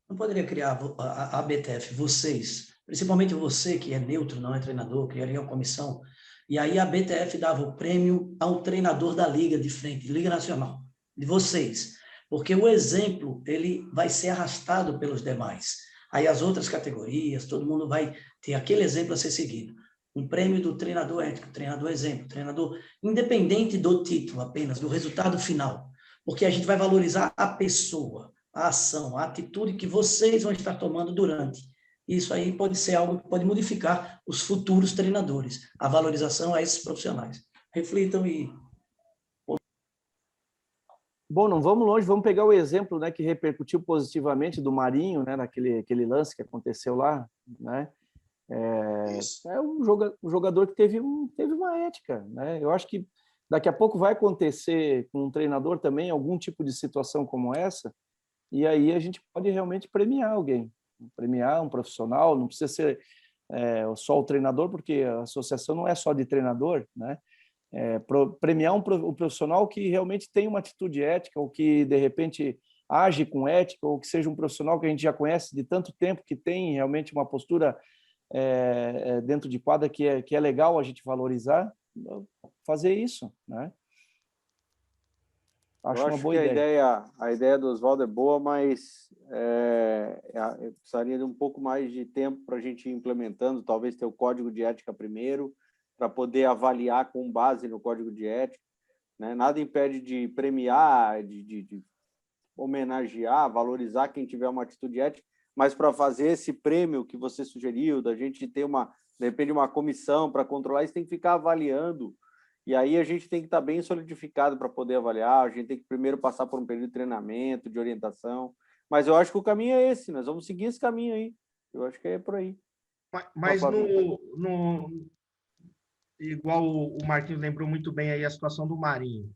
Não poderia criar a ABTF, vocês, principalmente você que é neutro, não é treinador, criaria uma comissão, e aí a ABTF dava o prêmio ao treinador da Liga de frente, Liga Nacional, de vocês, porque o exemplo ele vai ser arrastado pelos demais. Aí as outras categorias, todo mundo vai ter aquele exemplo a ser seguido. Um prêmio do treinador ético, treinador exemplo, treinador independente do título apenas, do resultado final, porque a gente vai valorizar a pessoa, a ação, a atitude que vocês vão estar tomando durante. Isso aí pode ser algo que pode modificar os futuros treinadores, a valorização a esses profissionais. Reflitam e... Bom, não vamos longe, vamos pegar o exemplo, né, que repercutiu positivamente do Marinho, né, aquele lance que aconteceu lá, né? É um jogador que teve uma ética, né? Eu acho que daqui a pouco vai acontecer com um treinador também algum tipo de situação como essa, e aí a gente pode realmente premiar alguém, premiar um profissional, não precisa ser só o treinador, porque a associação não é só de treinador, né? Premiar um profissional que realmente tem uma atitude ética, ou que, de repente, age com ética, ou que seja um profissional que a gente já conhece de tanto tempo, que tem realmente uma postura dentro de quadra que é legal a gente valorizar, fazer isso, né? Acho uma boa ideia. A ideia do Oswaldo é boa, mas eu precisaria de um pouco mais de tempo para a gente ir implementando, talvez ter o código de ética primeiro, para poder avaliar com base no código de ética, né? Nada impede de premiar, de homenagear, valorizar quem tiver uma atitude ética, mas para fazer esse prêmio que você sugeriu, da gente ter de repente, uma comissão para controlar, isso tem que ficar avaliando, e aí a gente tem que estar bem solidificado para poder avaliar, a gente tem que primeiro passar por um período de treinamento, de orientação, mas eu acho que o caminho é esse, nós vamos seguir esse caminho aí, eu acho que é por aí. Mas igual o Marquinhos lembrou muito bem aí a situação do Marinho.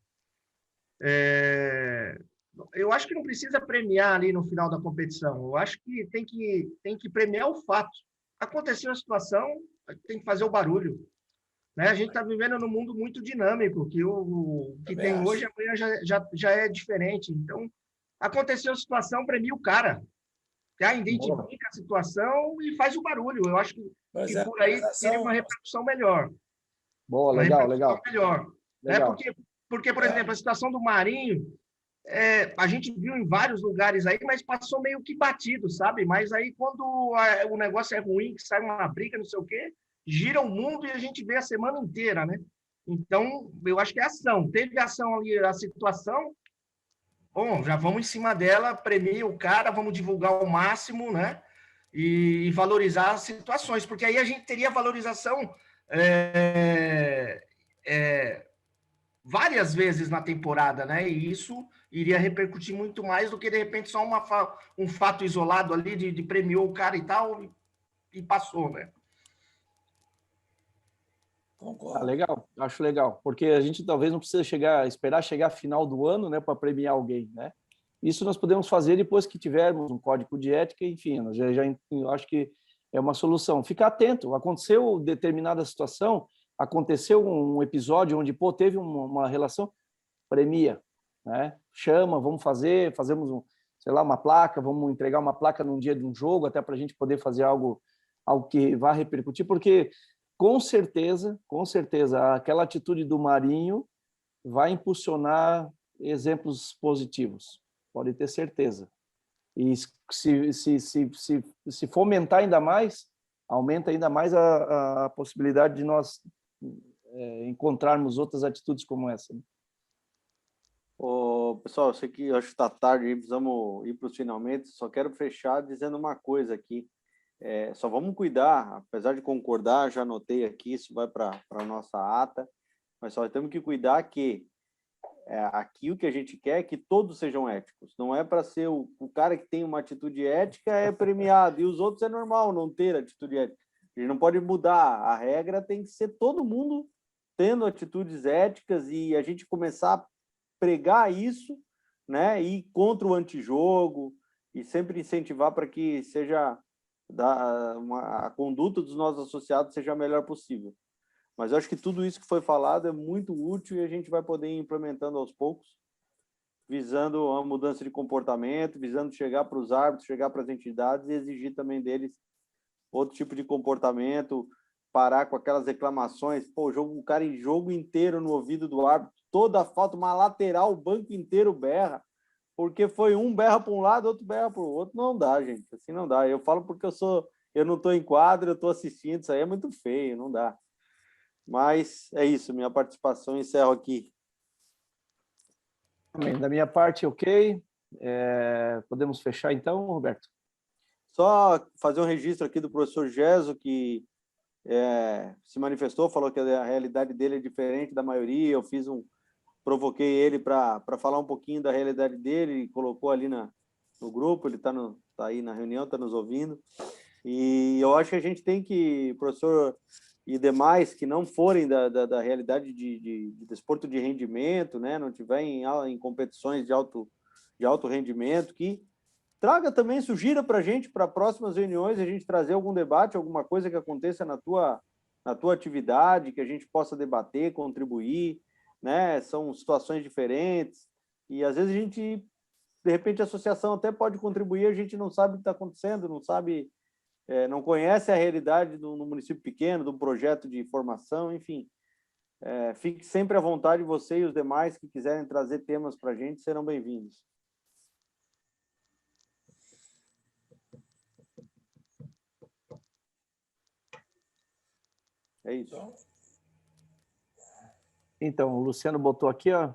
Eu acho que não precisa premiar ali no final da competição. Eu acho que tem que premiar o fato. Aconteceu a situação, tem que fazer o barulho, né? A gente está vivendo num mundo muito dinâmico, que o que tem hoje, amanhã já é diferente. Então, aconteceu a situação, premia o cara. Já identifica a situação e faz o barulho. Eu acho que por aí teria uma repercussão melhor. Boa, legal. Melhor. Né? Porque, por exemplo, a situação do Marinho, a gente viu em vários lugares aí, mas passou meio que batido, sabe? Mas aí, quando o negócio é ruim, que sai uma briga, não sei o quê, gira o mundo e a gente vê a semana inteira, né? Então, eu acho que é ação. Teve ação ali, a situação, bom, já vamos em cima dela, premia o cara, vamos divulgar ao máximo, né? E valorizar as situações, porque aí a gente teria valorização várias vezes na temporada, né? E isso iria repercutir muito mais do que, de repente, só um fato isolado ali de premiou o cara e tal, e passou, né? Concordo. Legal, acho legal, porque a gente talvez não precisa esperar chegar final do ano, né, para premiar alguém, né? Isso nós podemos fazer depois que tivermos um código de ética, enfim, eu acho que é uma solução. Ficar atento, aconteceu determinada situação, aconteceu um episódio onde teve uma relação, premia, né? Chama, fazemos uma placa, vamos entregar uma placa num dia de um jogo, até para a gente poder fazer algo que vá repercutir, porque com certeza, aquela atitude do Marinho vai impulsionar exemplos positivos, pode ter certeza. E se fomentar ainda mais, aumenta ainda mais a possibilidade de nós encontrarmos outras atitudes como essa. Pessoal, eu sei que acho que está tarde, precisamos ir para os finalmente, só quero fechar dizendo uma coisa aqui. Só vamos cuidar, apesar de concordar, já anotei aqui, isso vai para a nossa ata, mas só temos que cuidar que aqui o que a gente quer é que todos sejam éticos, não é para ser o cara que tem uma atitude ética é premiado, e os outros é normal não ter atitude ética. A gente não pode mudar, a regra tem que ser todo mundo tendo atitudes éticas e a gente começar a pregar isso, né, e ir contra o antijogo e sempre incentivar para que seja a conduta dos nossos associados seja a melhor possível. Mas eu acho que tudo isso que foi falado é muito útil e a gente vai poder ir implementando aos poucos, visando a mudança de comportamento, visando chegar para os árbitros, chegar para as entidades e exigir também deles outro tipo de comportamento, parar com aquelas reclamações, o cara em jogo inteiro no ouvido do árbitro, toda falta, uma lateral, o banco inteiro berra, porque foi um berra para um lado, outro berra para o outro, não dá, gente, assim não dá. Eu falo porque eu não estou em quadro, eu estou assistindo, isso aí é muito feio, não dá. Mas é isso, minha participação, encerro aqui. Da minha parte, ok. Podemos fechar então, Roberto? Só fazer um registro aqui do professor Gesso, que se manifestou, falou que a realidade dele é diferente da maioria. Eu provoquei ele para falar um pouquinho da realidade dele, e colocou ali no grupo, ele está aí na reunião, está nos ouvindo. E eu acho que a gente tem que, professor e demais que não forem da realidade de desporto de rendimento, né, não tiverem em competições de alto rendimento, que traga também, sugira para a gente, para próximas reuniões, a gente trazer algum debate, alguma coisa que aconteça na tua atividade, que a gente possa debater, contribuir, né? São situações diferentes, e às vezes a gente, de repente, a associação até pode contribuir, a gente não sabe o que está acontecendo, não sabe, não conhece a realidade no município pequeno, do projeto de formação, enfim. Fique sempre à vontade, você e os demais que quiserem trazer temas para a gente, serão bem-vindos. É isso. Então, o Luciano botou aqui, ó,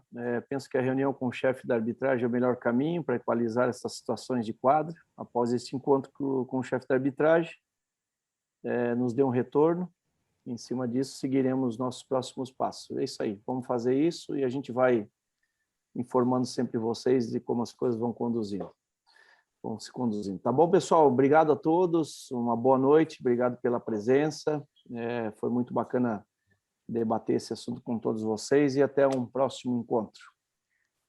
penso que a reunião com o chefe da arbitragem é o melhor caminho para equalizar essas situações de quadro. Após este encontro com o chefe da arbitragem, nos dê um retorno. Em cima disso, seguiremos nossos próximos passos. É isso aí, vamos fazer isso e a gente vai informando sempre vocês de como as coisas vão se conduzindo. Tá bom, pessoal? Obrigado a todos, uma boa noite, obrigado pela presença. Foi muito bacana debater esse assunto com todos vocês e até um próximo encontro.